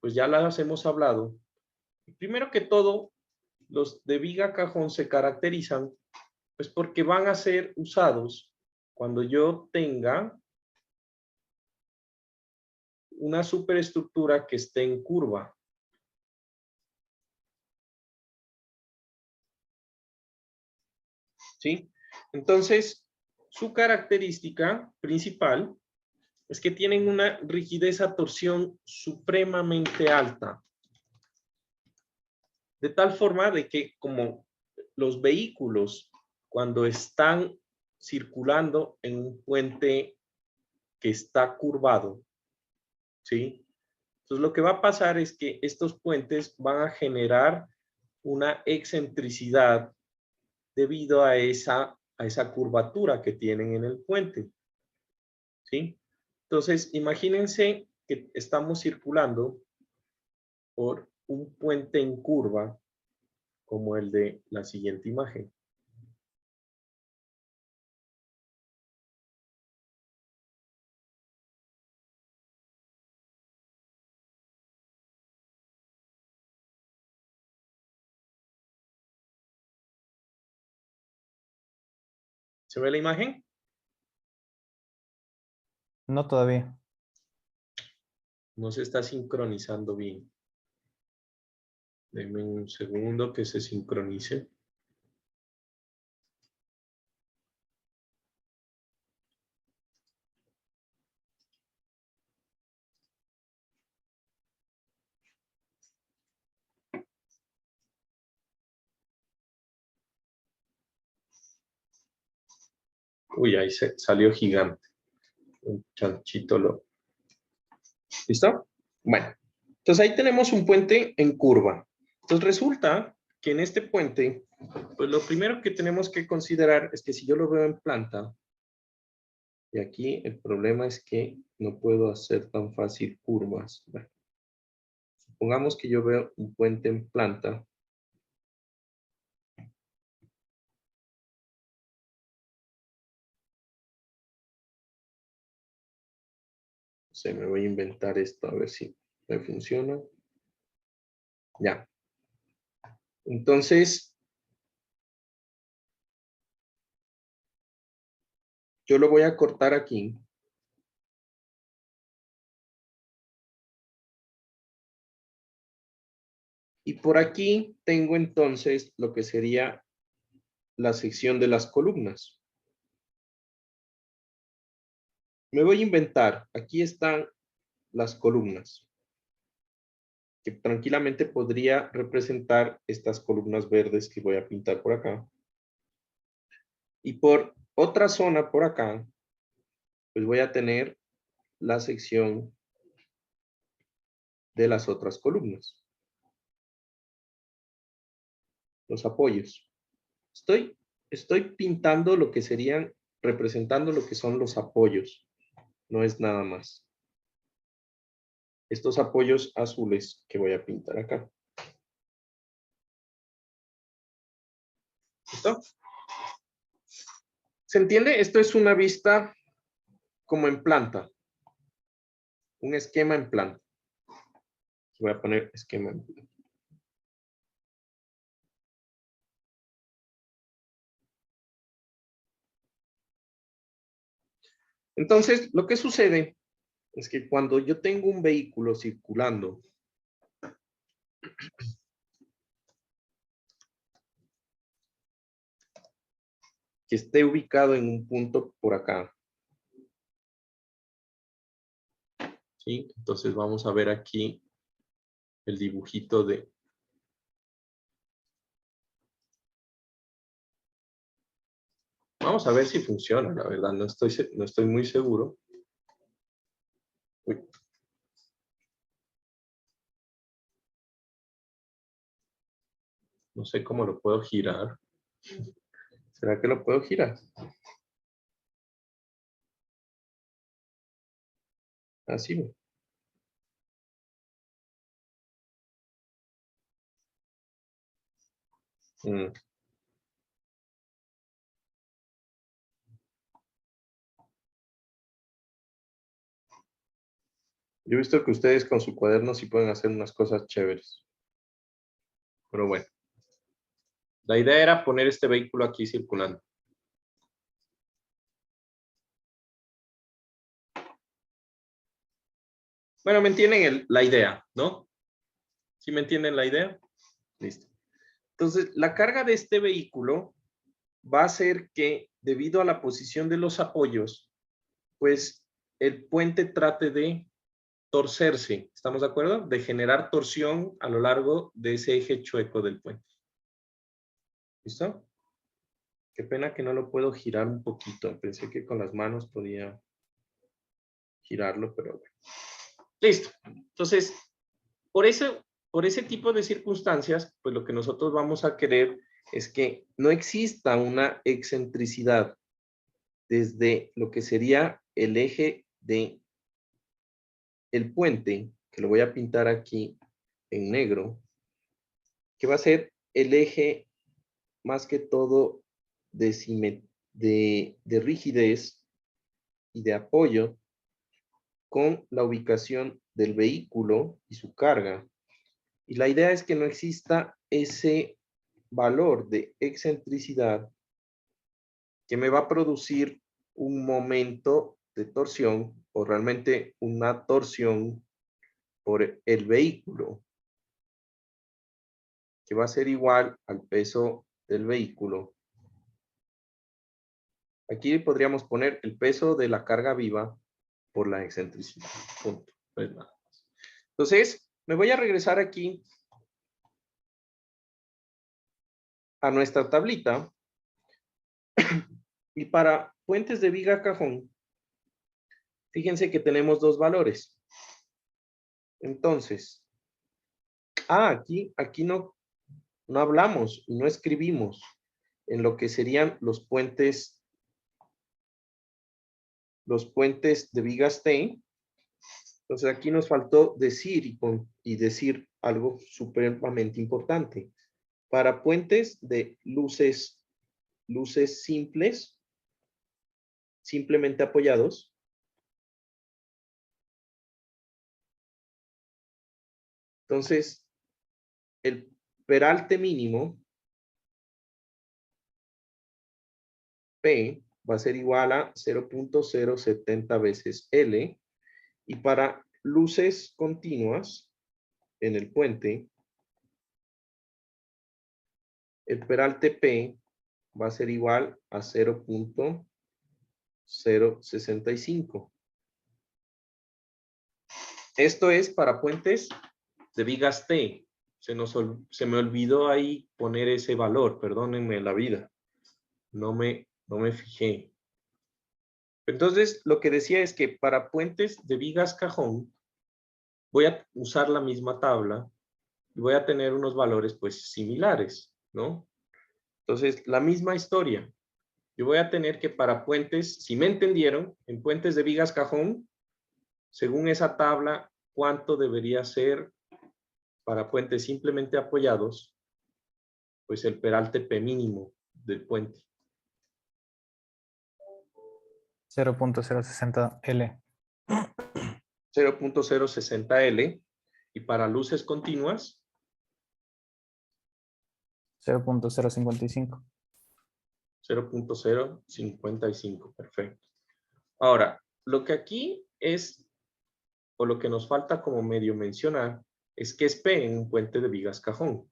pues ya las hemos hablado. Primero que todo, los de viga cajón se caracterizan pues porque van a ser usados cuando yo tenga una superestructura que esté en curva. ¿Sí? Entonces, su característica principal es que tienen una rigidez a torsión supremamente alta. De tal forma de que como los vehículos cuando están circulando en un puente que está curvado, ¿sí? Entonces lo que va a pasar es que estos puentes van a generar una excentricidad debido a esa curvatura que tienen en el puente, ¿sí? Entonces imagínense que estamos circulando por un puente en curva como el de la siguiente imagen. ¿Se ve la imagen? No todavía. No se está sincronizando bien. Denme un segundo que se sincronice. Uy, ahí se salió gigante. Un chanchito lo. ¿Listo? Bueno, entonces ahí tenemos un puente en curva. Entonces resulta que en este puente, pues lo primero que tenemos que considerar es que si yo lo veo en planta, y aquí el problema es que no puedo hacer tan fácil curvas. Bueno, supongamos que yo veo un puente en planta. Me voy a inventar esto a ver si me funciona. Ya. Entonces, yo lo voy a cortar aquí. Y por aquí tengo entonces lo que sería la sección de las columnas. Me voy a inventar. Aquí están las columnas, que tranquilamente podría representar estas columnas verdes que voy a pintar por acá. Y por otra zona por acá, pues voy a tener la sección de las otras columnas. Los apoyos. Estoy pintando lo que serían, representando lo que son los apoyos. No es nada más. Estos apoyos azules que voy a pintar acá. ¿Listo? ¿Se entiende? Esto es una vista como en planta. Un esquema en planta. Voy a poner esquema en planta. Entonces, lo que sucede es que cuando yo tengo un vehículo circulando, que esté ubicado en un punto por acá, ¿sí? Entonces vamos a ver aquí el dibujito de... Vamos a ver si funciona, la verdad, no estoy muy seguro. Uy. No sé cómo lo puedo girar. ¿Será que lo puedo girar? Así. Mm. Yo he visto que ustedes con su cuaderno sí pueden hacer unas cosas chéveres. Pero bueno. La idea era poner este vehículo aquí circulando. Bueno, me entienden la idea, ¿no? ¿Sí me entienden la idea? Listo. Entonces, la carga de este vehículo va a ser que debido a la posición de los apoyos, pues el puente trate de torcerse, ¿estamos de acuerdo? De generar torsión a lo largo de ese eje chueco del puente. ¿Listo? Qué pena que no lo puedo girar un poquito. Pensé que con las manos podía girarlo, pero bueno. Listo. Entonces, por ese tipo de circunstancias, pues lo que nosotros vamos a querer es que no exista una excentricidad desde lo que sería el eje de el puente, que lo voy a pintar aquí en negro, que va a ser el eje más que todo de rigidez y de apoyo con la ubicación del vehículo y su carga. Y la idea es que no exista ese valor de excentricidad que me va a producir un momento de torsión o realmente una torsión por el vehículo, que va a ser igual al peso del vehículo. Aquí podríamos poner el peso de la carga viva por la excentricidad. Punto. Pues nada más. Entonces, me voy a regresar aquí a nuestra tablita. Y para puentes de viga cajón, fíjense que tenemos dos valores. Entonces, aquí no hablamos, no escribimos en lo que serían los puentes de vigas T. Entonces aquí nos faltó decir y decir algo supremamente importante. Para puentes de luces simples, simplemente apoyados, entonces el peralte mínimo P va a ser igual a 0.070 veces L, y para luces continuas en el puente, el peralte P va a ser igual a 0.065. Esto es para puentes de vigas T. Se me olvidó ahí poner ese valor, perdónenme la vida. No me fijé. Entonces, lo que decía es que para puentes de vigas cajón, voy a usar la misma tabla y voy a tener unos valores pues similares, ¿no? Entonces, la misma historia. Yo voy a tener que para puentes, si me entendieron, en puentes de vigas cajón, según esa tabla, ¿cuánto debería ser para puentes simplemente apoyados? Pues el peralte P mínimo del puente. 0.060 L. 0.060 L. Y para luces continuas, 0.055. 0.055. Perfecto. Ahora, lo que aquí es, o lo que nos falta como medio mencionar, es que es P en un puente de vigas cajón.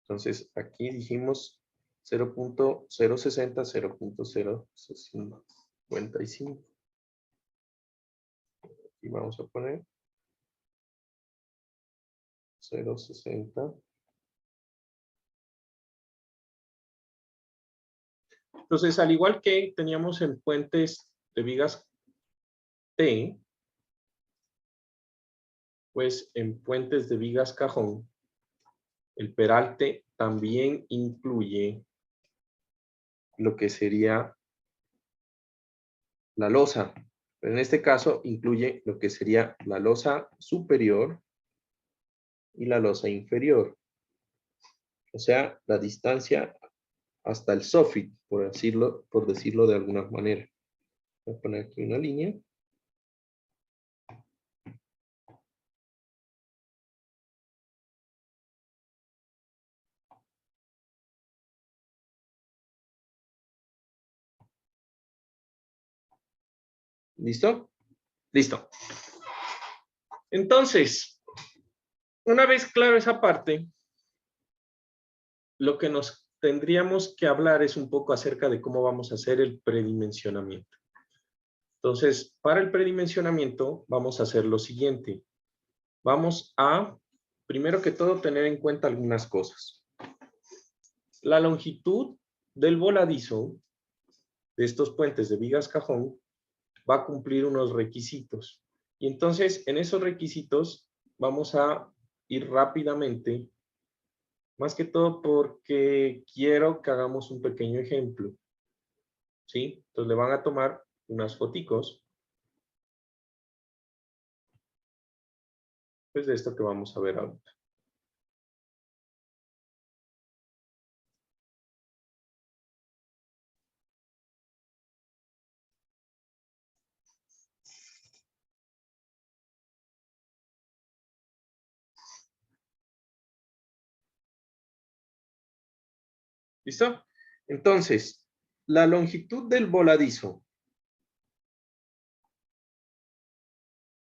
Entonces, aquí dijimos 0.060, 0.055. Y vamos a poner 0.60. Entonces, al igual que teníamos en puentes de vigas T, pues en puentes de vigas cajón, el peralte también incluye lo que sería la losa. Pero en este caso incluye lo que sería la losa superior y la losa inferior. O sea, la distancia hasta el soffit, por decirlo de alguna manera. Voy a poner aquí una línea. ¿Listo? Listo. Entonces, una vez claro esa parte, lo que nos tendríamos que hablar es un poco acerca de cómo vamos a hacer el predimensionamiento. Entonces, para el predimensionamiento vamos a hacer lo siguiente. Vamos a, primero que todo, tener en cuenta algunas cosas. La longitud del voladizo de estos puentes de vigas cajón va a cumplir unos requisitos. Y entonces, en esos requisitos vamos a ir rápidamente, más que todo porque quiero que hagamos un pequeño ejemplo. ¿Sí? Entonces le van a tomar unas foticos, pues de esto que vamos a ver ahorita. ¿Listo? Entonces, la longitud del voladizo.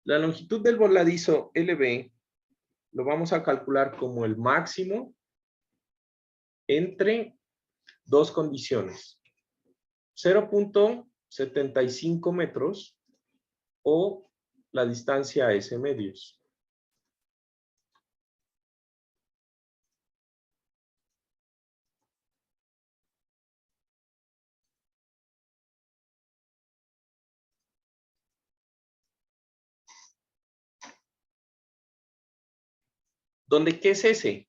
La longitud del voladizo LB lo vamos a calcular como el máximo entre dos condiciones. 0.75 metros o la distancia a S medios. ¿Dónde qué es S?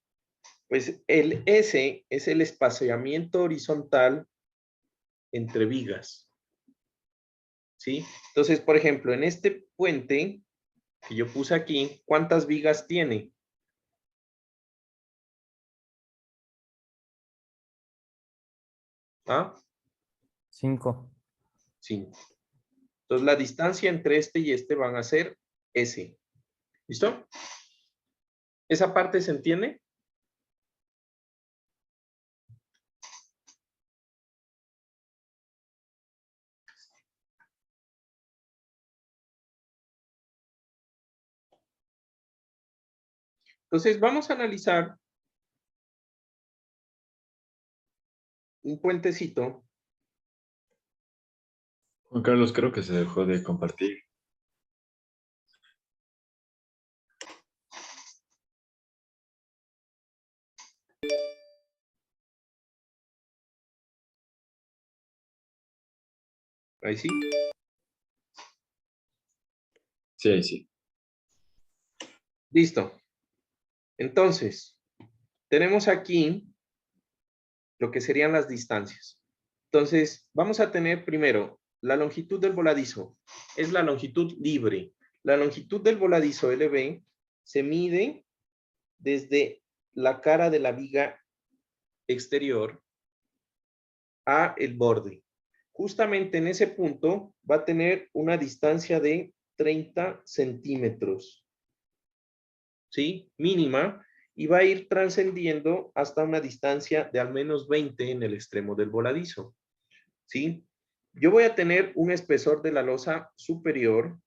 Pues el S es el espaciamiento horizontal entre vigas. ¿Sí? Entonces, por ejemplo, en este puente que yo puse aquí, ¿cuántas vigas tiene? ¿Ah? 5. 5. Entonces, la distancia entre este y este van a ser S. ¿Listo? ¿Esa parte se entiende? Entonces, vamos a analizar un puentecito. Juan Carlos, creo que se dejó de compartir. Ahí sí. Sí, ahí sí. Listo. Entonces, tenemos aquí lo que serían las distancias. Entonces, vamos a tener primero la longitud del voladizo. Es la longitud libre. La longitud del voladizo LB se mide desde la cara de la viga exterior a el borde. Justamente en ese punto va a tener una distancia de 30 centímetros. ¿Sí? Mínima. Y va a ir trascendiendo hasta una distancia de al menos 20 en el extremo del voladizo. ¿Sí? Yo voy a tener un espesor de la losa superior,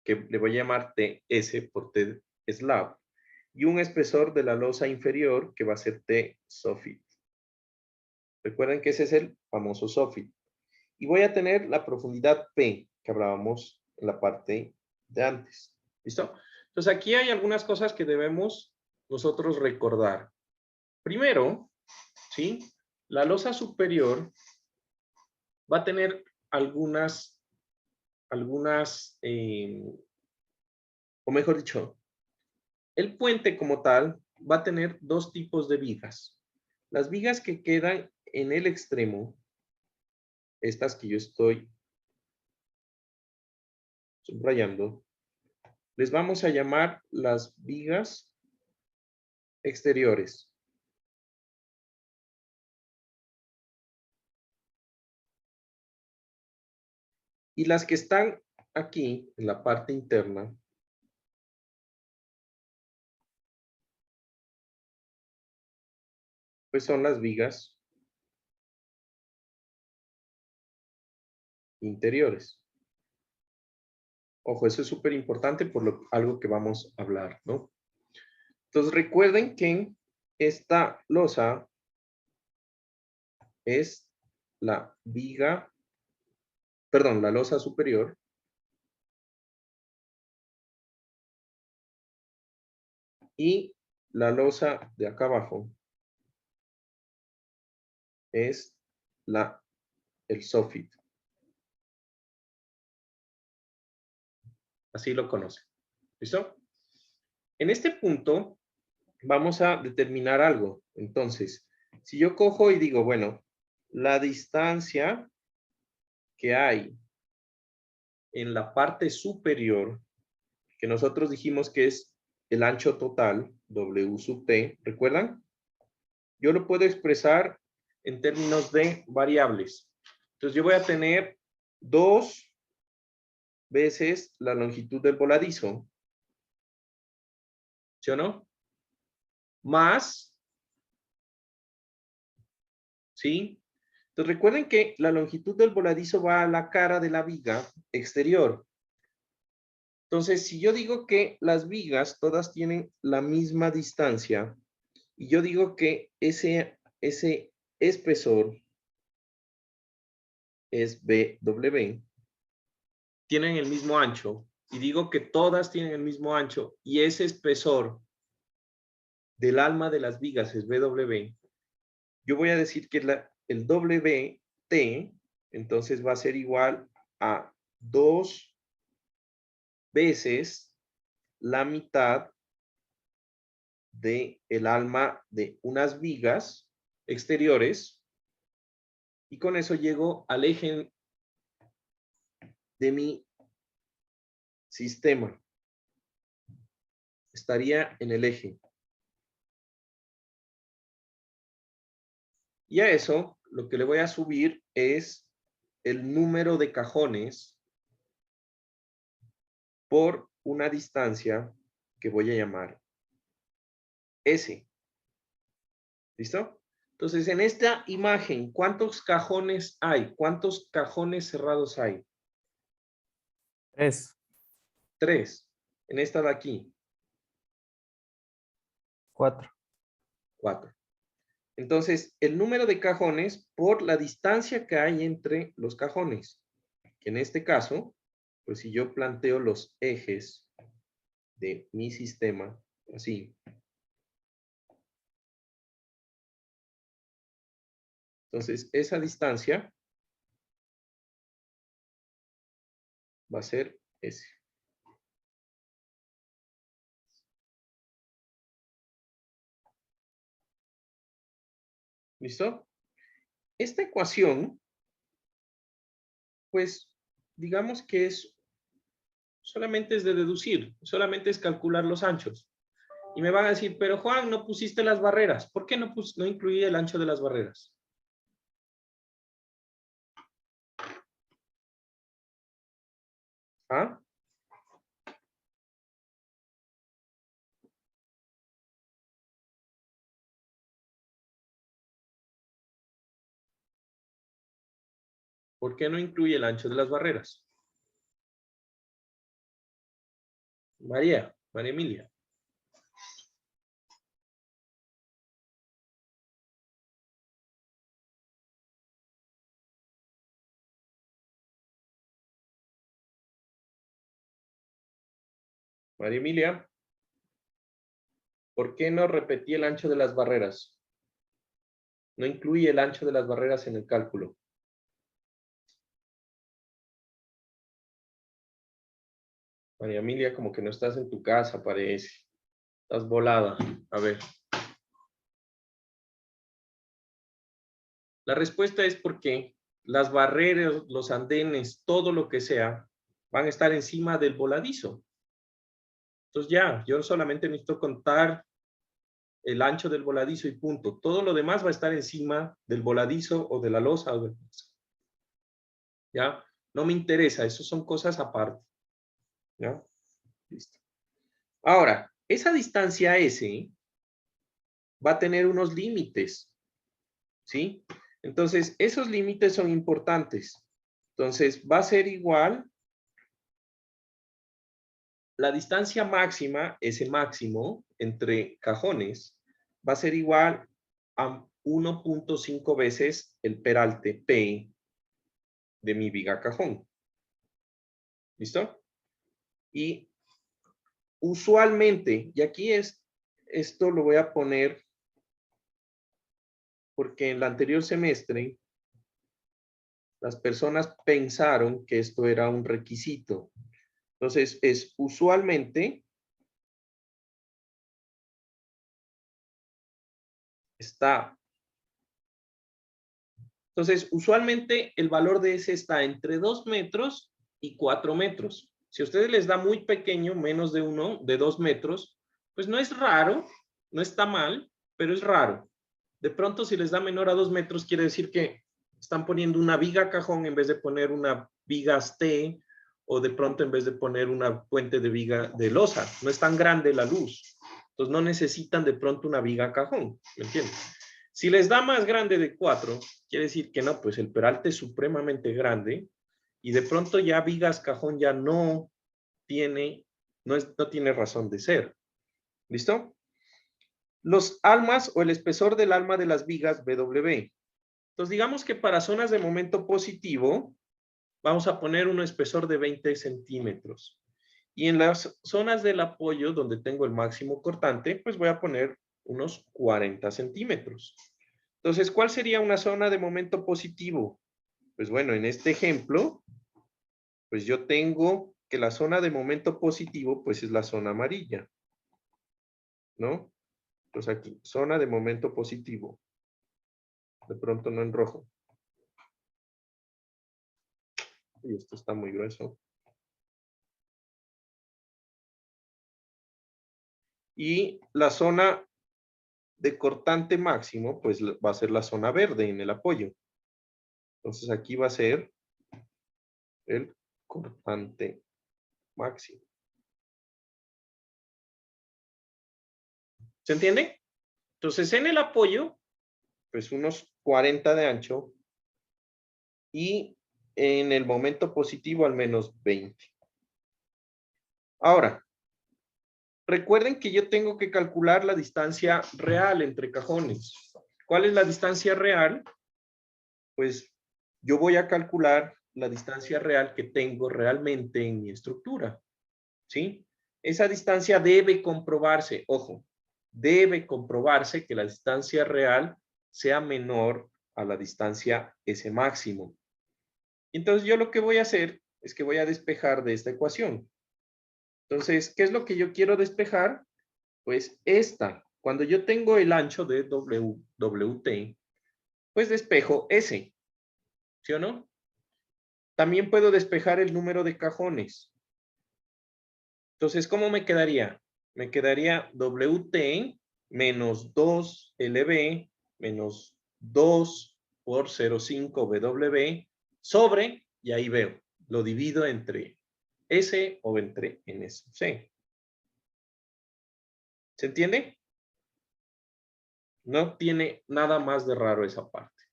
que le voy a llamar TS por T slab, y un espesor de la losa inferior, que va a ser T soffit. Recuerden que ese es el famoso soffit. Y voy a tener la profundidad P, que hablábamos en la parte de antes. ¿Listo? Entonces aquí hay algunas cosas que debemos nosotros recordar. Primero, ¿sí? La losa superior va a tener algunas, o mejor dicho, el puente como tal va a tener dos tipos de vigas. Las vigas que quedan en el extremo, estas que yo estoy subrayando, les vamos a llamar las vigas exteriores. Y las que están aquí, en la parte interna, pues son las vigas interiores. Ojo, eso es súper importante por algo que vamos a hablar, ¿no? Entonces recuerden que esta losa es la viga, perdón, la losa superior. Y la losa de acá abajo es el soffit. Así lo conocen. ¿Listo? En este punto vamos a determinar algo. Entonces, si yo cojo y digo, bueno, la distancia que hay en la parte superior, que nosotros dijimos que es el ancho total, W sub T, ¿recuerdan? Yo lo puedo expresar en términos de variables. Entonces yo voy a tener 2 veces la longitud del voladizo, ¿sí o no? Más, ¿sí? Entonces recuerden que la longitud del voladizo va a la cara de la viga exterior. Entonces, si yo digo que las vigas todas tienen la misma distancia, y yo digo que ese espesor es BW, tienen el mismo ancho, y digo que todas tienen el mismo ancho, y ese espesor del alma de las vigas es BW, yo voy a decir que el WT, entonces va a ser igual a 2 veces la mitad del alma de unas vigas exteriores, y con eso llego al eje de mi sistema. Estaría en el eje. Y a eso lo que le voy a subir es el número de cajones por una distancia que voy a llamar S. ¿Listo? Entonces, en esta imagen, ¿cuántos cajones hay? ¿Cuántos cajones cerrados hay? 3, 3. En esta de aquí, 4. 4. Entonces, el número de cajones por la distancia que hay entre los cajones. Que en este caso, pues si yo planteo los ejes de mi sistema, así. Entonces, esa distancia va a ser S. ¿Listo? Esta ecuación, pues, digamos que solamente es de deducir, solamente es calcular los anchos. Y me van a decir, pero Juan, no pusiste las barreras. ¿Por qué no incluí el ancho de las barreras? ¿Ah? ¿Por qué no incluye el ancho de las barreras? María Emilia. María Emilia, ¿por qué no repetí el ancho de las barreras? No incluye el ancho de las barreras en el cálculo. María Emilia, como que no estás en tu casa, parece. Estás volada. A ver. La respuesta es porque las barreras, los andenes, todo lo que sea, van a estar encima del voladizo. Entonces ya, yo solamente necesito contar el ancho del voladizo y punto. Todo lo demás va a estar encima del voladizo o de la losa. ¿Ya? No me interesa, eso son cosas aparte. ¿Ya? Listo. Ahora, esa distancia S va a tener unos límites. ¿Sí? Entonces, esos límites son importantes. Entonces, va a ser igual la distancia máxima, ese máximo, entre cajones, va a ser igual a 1.5 veces el peralte P de mi viga cajón. ¿Listo? Y usualmente, y aquí esto lo voy a poner porque en el anterior semestre las personas pensaron que esto era un requisito. Entonces, es usualmente está. Entonces, usualmente el valor de ese está entre 2 metros y 4 metros. Si a ustedes les da muy pequeño, menos de 2 metros, pues no es raro, no está mal, pero es raro. De pronto, si les da menor a 2 metros, quiere decir que están poniendo una viga cajón en vez de poner una viga T, o de pronto en vez de poner una puente de viga de losa. No es tan grande la luz. Entonces, no necesitan de pronto una viga cajón. ¿Me entienden? Si les da más grande de 4, quiere decir que no, pues el peralte es supremamente grande y de pronto ya vigas cajón ya no tiene razón de ser. ¿Listo? Los almas o el espesor del alma de las vigas BW. Entonces digamos que para zonas de momento positivo vamos a poner un espesor de 20 centímetros. Y en las zonas del apoyo donde tengo el máximo cortante, pues voy a poner unos 40 centímetros. Entonces, ¿cuál sería una zona de momento positivo? Pues bueno, en este ejemplo, pues yo tengo que la zona de momento positivo, pues es la zona amarilla, ¿no? Entonces aquí, zona de momento positivo. De pronto no en rojo. Y esto está muy grueso. Y la zona de cortante máximo, pues va a ser la zona verde en el apoyo. Entonces aquí va a ser el cortante máximo. ¿Se entiende? Entonces en el apoyo, pues unos 40 de ancho y en el momento positivo al menos 20. Ahora, recuerden que yo tengo que calcular la distancia real entre cajones. ¿Cuál es la distancia real? Pues yo voy a calcular la distancia real que tengo realmente en mi estructura. ¿Sí? Esa distancia debe comprobarse, ojo, debe comprobarse que la distancia real sea menor a la distancia S máximo. Entonces yo lo que voy a hacer es que voy a despejar de esta ecuación. Entonces, ¿qué es lo que yo quiero despejar? Pues esta. Cuando yo tengo el ancho de WT, pues despejo S. ¿Sí o no? También puedo despejar el número de cajones. Entonces, ¿cómo me quedaría? Me quedaría WT menos 2LB menos 2 por 0,5 BW sobre, y ahí veo, lo divido entre S o entre NS. ¿Sí? ¿Se entiende? No tiene nada más de raro esa parte.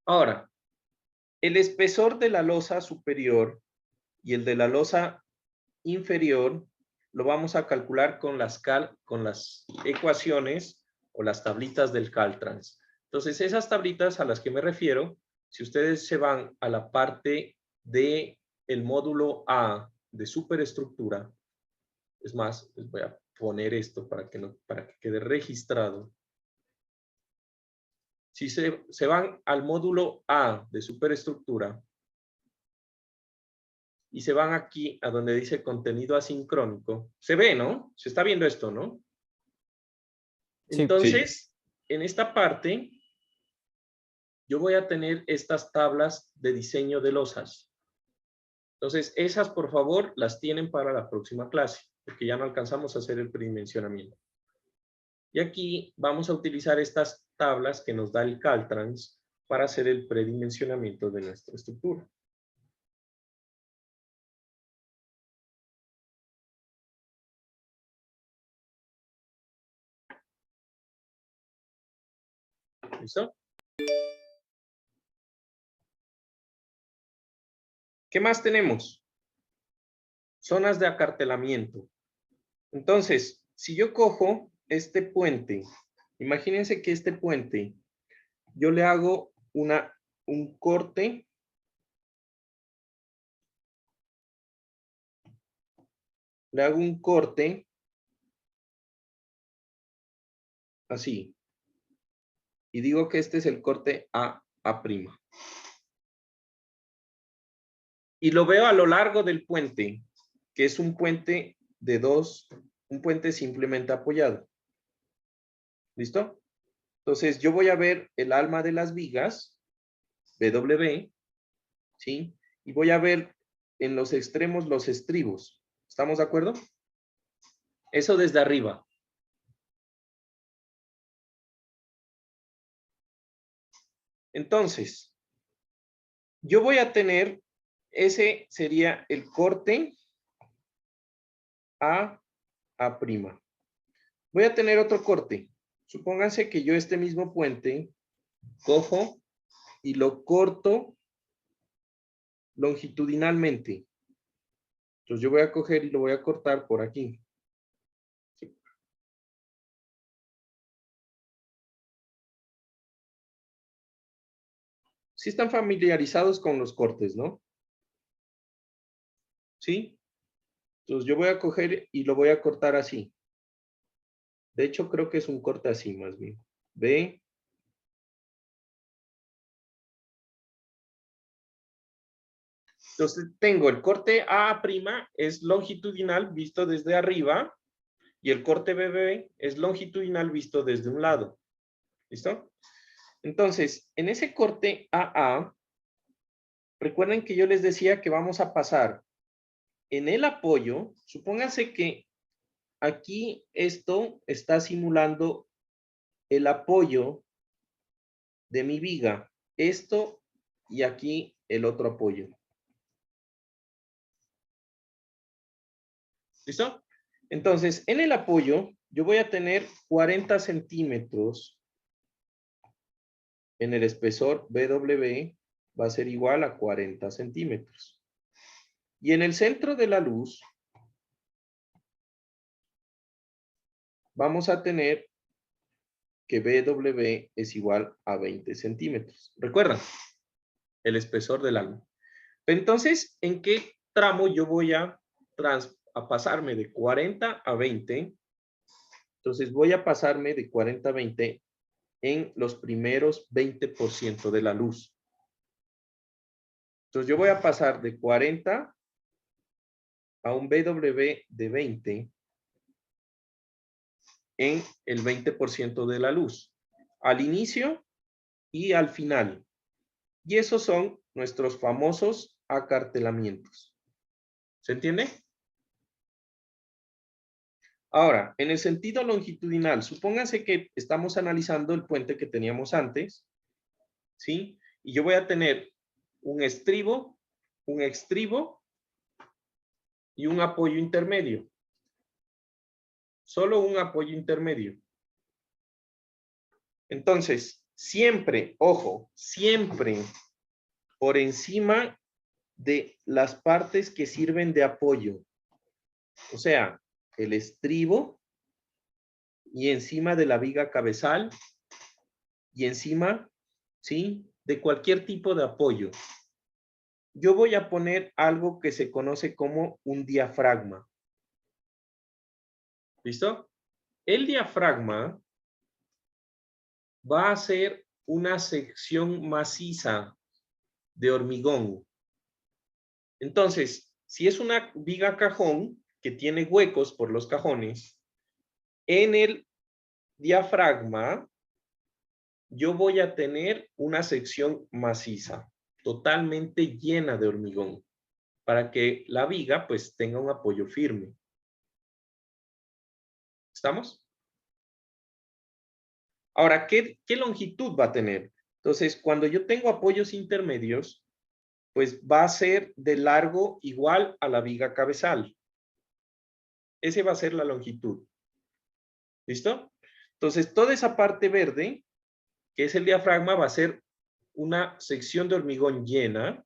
Ahora, el espesor de la losa superior y el de la losa inferior lo vamos a calcular con las ecuaciones o las tablitas del Caltrans. Entonces, esas tablitas a las que me refiero, si ustedes se van a la parte de el módulo A de superestructura, es más, les voy a poner esto para que quede registrado. Si se van al módulo A de superestructura y se van aquí a donde dice contenido asincrónico, se ve, ¿no? Se está viendo esto, ¿no? Sí. Entonces, en esta parte, yo voy a tener estas tablas de diseño de losas. Entonces, esas, por favor, las tienen para la próxima clase, porque ya no alcanzamos a hacer el predimensionamiento. Y aquí vamos a utilizar estas tablas que nos da el Caltrans para hacer el predimensionamiento de nuestra estructura. ¿Listo? ¿Qué más tenemos? Zonas de acartelamiento. Entonces, si yo cojo este puente, imagínense que este puente, yo le hago un corte. Le hago un corte. Así. Y digo que este es el corte A'. Y lo veo a lo largo del puente, que es un puente de un puente simplemente apoyado. ¿Listo? Entonces yo voy a ver el alma de las vigas, BW, ¿sí? Y voy a ver en los extremos los estribos. ¿Estamos de acuerdo? Eso desde arriba. Entonces, yo voy a tener, ese sería el corte A'. Voy a tener otro corte. Supónganse que yo este mismo puente cojo y lo corto longitudinalmente. Entonces yo voy a coger y lo voy a cortar por aquí. Sí están familiarizados con los cortes, ¿no? ¿Sí? Entonces yo voy a coger y lo voy a cortar así. De hecho, creo que es un corte así más bien. ¿Ve? Entonces tengo el corte A' es longitudinal visto desde arriba y el corte BB es longitudinal visto desde un lado. ¿Listo? Entonces, en ese corte AA, recuerden que yo les decía que vamos a pasar en el apoyo. Supónganse que aquí esto está simulando el apoyo de mi viga. Esto y aquí el otro apoyo. ¿Listo? Entonces, en el apoyo, yo voy a tener 40 centímetros en el espesor BW, va a ser igual a 40 centímetros. Y en el centro de la luz, vamos a tener que BW es igual a 20 centímetros. ¿Recuerdan? El espesor del alma. Entonces, ¿en qué tramo yo voy a pasarme de 40 a 20? Entonces, voy a pasarme de 40 a 20 en los primeros 20% de la luz. Entonces, yo voy a pasar de 40 a un BW de 20 en el 20% de la luz. Al inicio y al final. Y esos son nuestros famosos acartelamientos. ¿Se entiende? Ahora, en el sentido longitudinal, supónganse que estamos analizando el puente que teníamos antes, ¿sí? Y yo voy a tener un estribo, un extribo y un apoyo intermedio. Solo un apoyo intermedio. Entonces, siempre, ojo, siempre por encima de las partes que sirven de apoyo. O sea, el estribo y encima de la viga cabezal y encima, ¿sí? De cualquier tipo de apoyo. Yo voy a poner algo que se conoce como un diafragma. ¿Listo? El diafragma va a ser una sección maciza de hormigón. Entonces, si es una viga cajón que tiene huecos por los cajones, en el diafragma yo voy a tener una sección maciza, totalmente llena de hormigón, para que la viga pues tenga un apoyo firme. ¿Estamos? Ahora, ¿qué longitud va a tener? Entonces, cuando yo tengo apoyos intermedios, pues va a ser de largo igual a la viga cabezal. Ese va a ser la longitud. ¿Listo? Entonces, toda esa parte verde, que es el diafragma, va a ser una sección de hormigón llena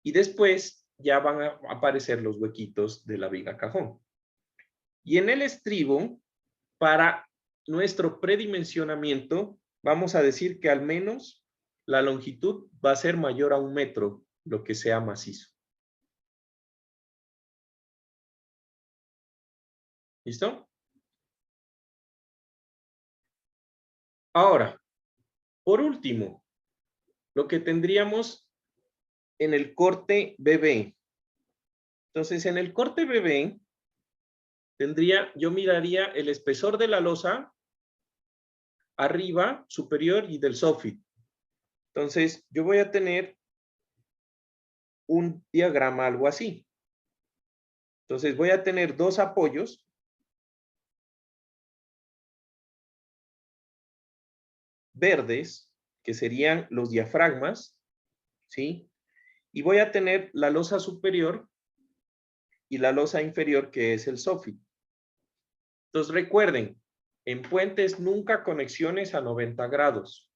y después ya van a aparecer los huequitos de la viga cajón. Y en el estribo, para nuestro predimensionamiento, vamos a decir que al menos la longitud va a ser mayor a 1 metro, lo que sea macizo. ¿Listo? Ahora, por último, lo que tendríamos en el corte BB. Entonces, en el corte BB, yo miraría el espesor de la losa arriba, superior y del soffit. Entonces, yo voy a tener un diagrama algo así. Entonces, voy a tener dos apoyos. Verdes, que serían los diafragmas, ¿sí? Y voy a tener la losa superior y la losa inferior, que es el soffit. Entonces, recuerden, en puentes nunca conexiones a 90 grados,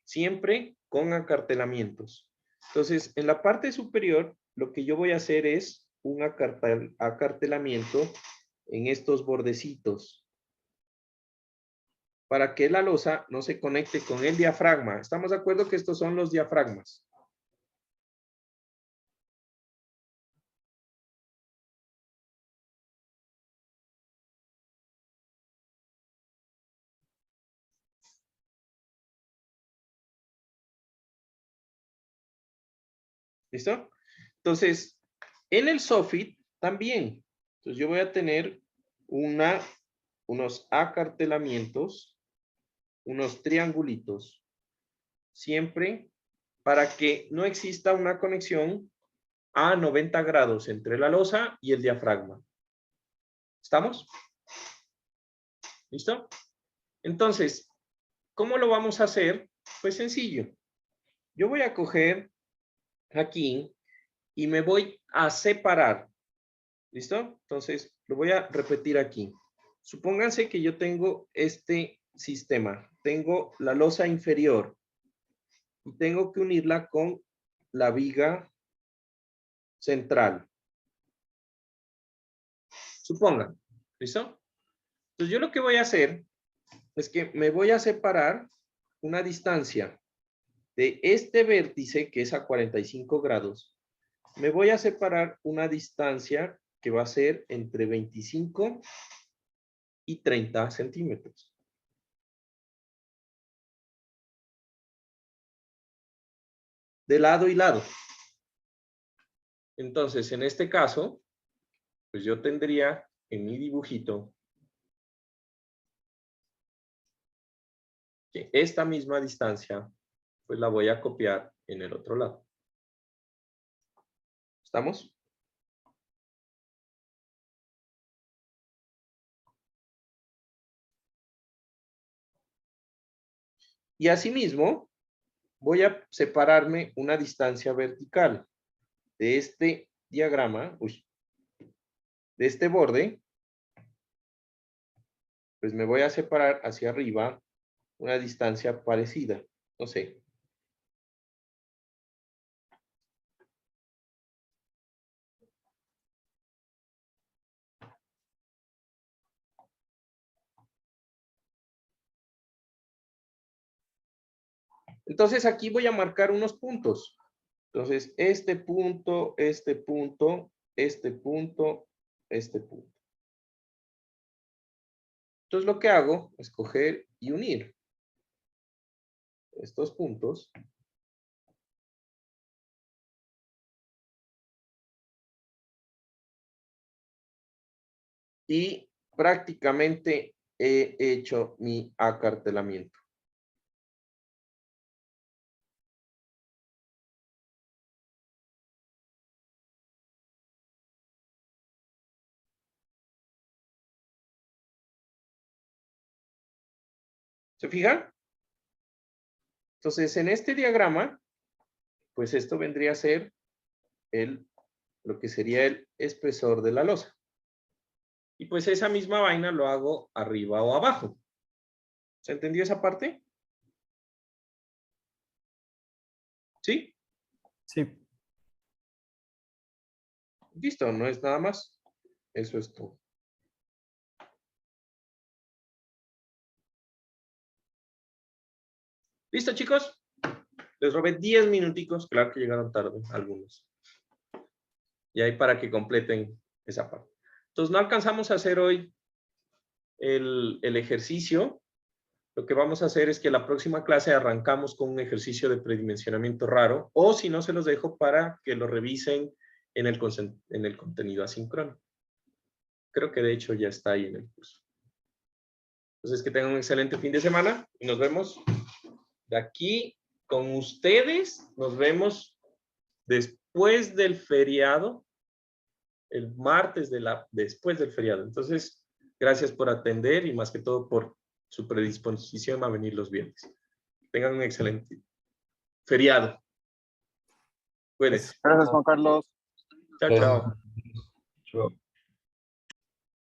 siempre con acartelamientos. Entonces, en la parte superior, lo que yo voy a hacer es un acartelamiento en estos bordecitos para que la losa no se conecte con el diafragma. ¿Estamos de acuerdo que estos son los diafragmas? ¿Listo? Entonces, en el soffit también. Entonces, yo voy a tener unos acartelamientos, unos triangulitos, siempre para que no exista una conexión a 90 grados entre la losa y el diafragma. ¿Estamos? ¿Listo? Entonces, ¿cómo lo vamos a hacer? Pues sencillo. Yo voy a coger aquí y me voy a separar. ¿Listo? Entonces, lo voy a repetir aquí. Supónganse que yo tengo este sistema. Tengo la losa inferior y tengo que unirla con la viga central. Supongan. ¿Listo? Entonces, yo lo que voy a hacer es que me voy a separar una distancia de este vértice, que es a 45 grados. Me voy a separar una distancia que va a ser entre 25 y 30 centímetros. De lado y lado. Entonces, en este caso, pues yo tendría en mi dibujito que esta misma distancia, pues la voy a copiar en el otro lado. ¿Estamos? Y asimismo, voy a separarme una distancia vertical de este diagrama, de este borde, pues me voy a separar hacia arriba una distancia parecida, no sé. Entonces aquí voy a marcar unos puntos. Entonces, este punto, este punto, este punto, este punto. Entonces lo que hago es coger y unir estos puntos. Y prácticamente he hecho mi acartelamiento. ¿Se fijan? Entonces, en este diagrama, pues esto vendría a ser lo que sería el espesor de la losa. Y pues esa misma vaina lo hago arriba o abajo. ¿Se entendió esa parte? ¿Sí? Sí. Listo, no es nada más. Eso es todo. ¿Listo, chicos? Les robé 10 minuticos. Claro que llegaron tarde algunos. Y ahí para que completen esa parte. Entonces, no alcanzamos a hacer hoy el ejercicio. Lo que vamos a hacer es que la próxima clase arrancamos con un ejercicio de predimensionamiento raro, o si no, se los dejo para que lo revisen en el contenido asíncrono. Creo que de hecho ya está ahí en el curso. Entonces, que tengan un excelente fin de semana y nos vemos de aquí con ustedes. Nos vemos después del feriado, el martes después del feriado. Entonces, gracias por atender y más que todo por su predisposición a venir los viernes. Tengan un excelente feriado. Cuídense. Gracias, Juan Carlos. Chao, chao. Chao.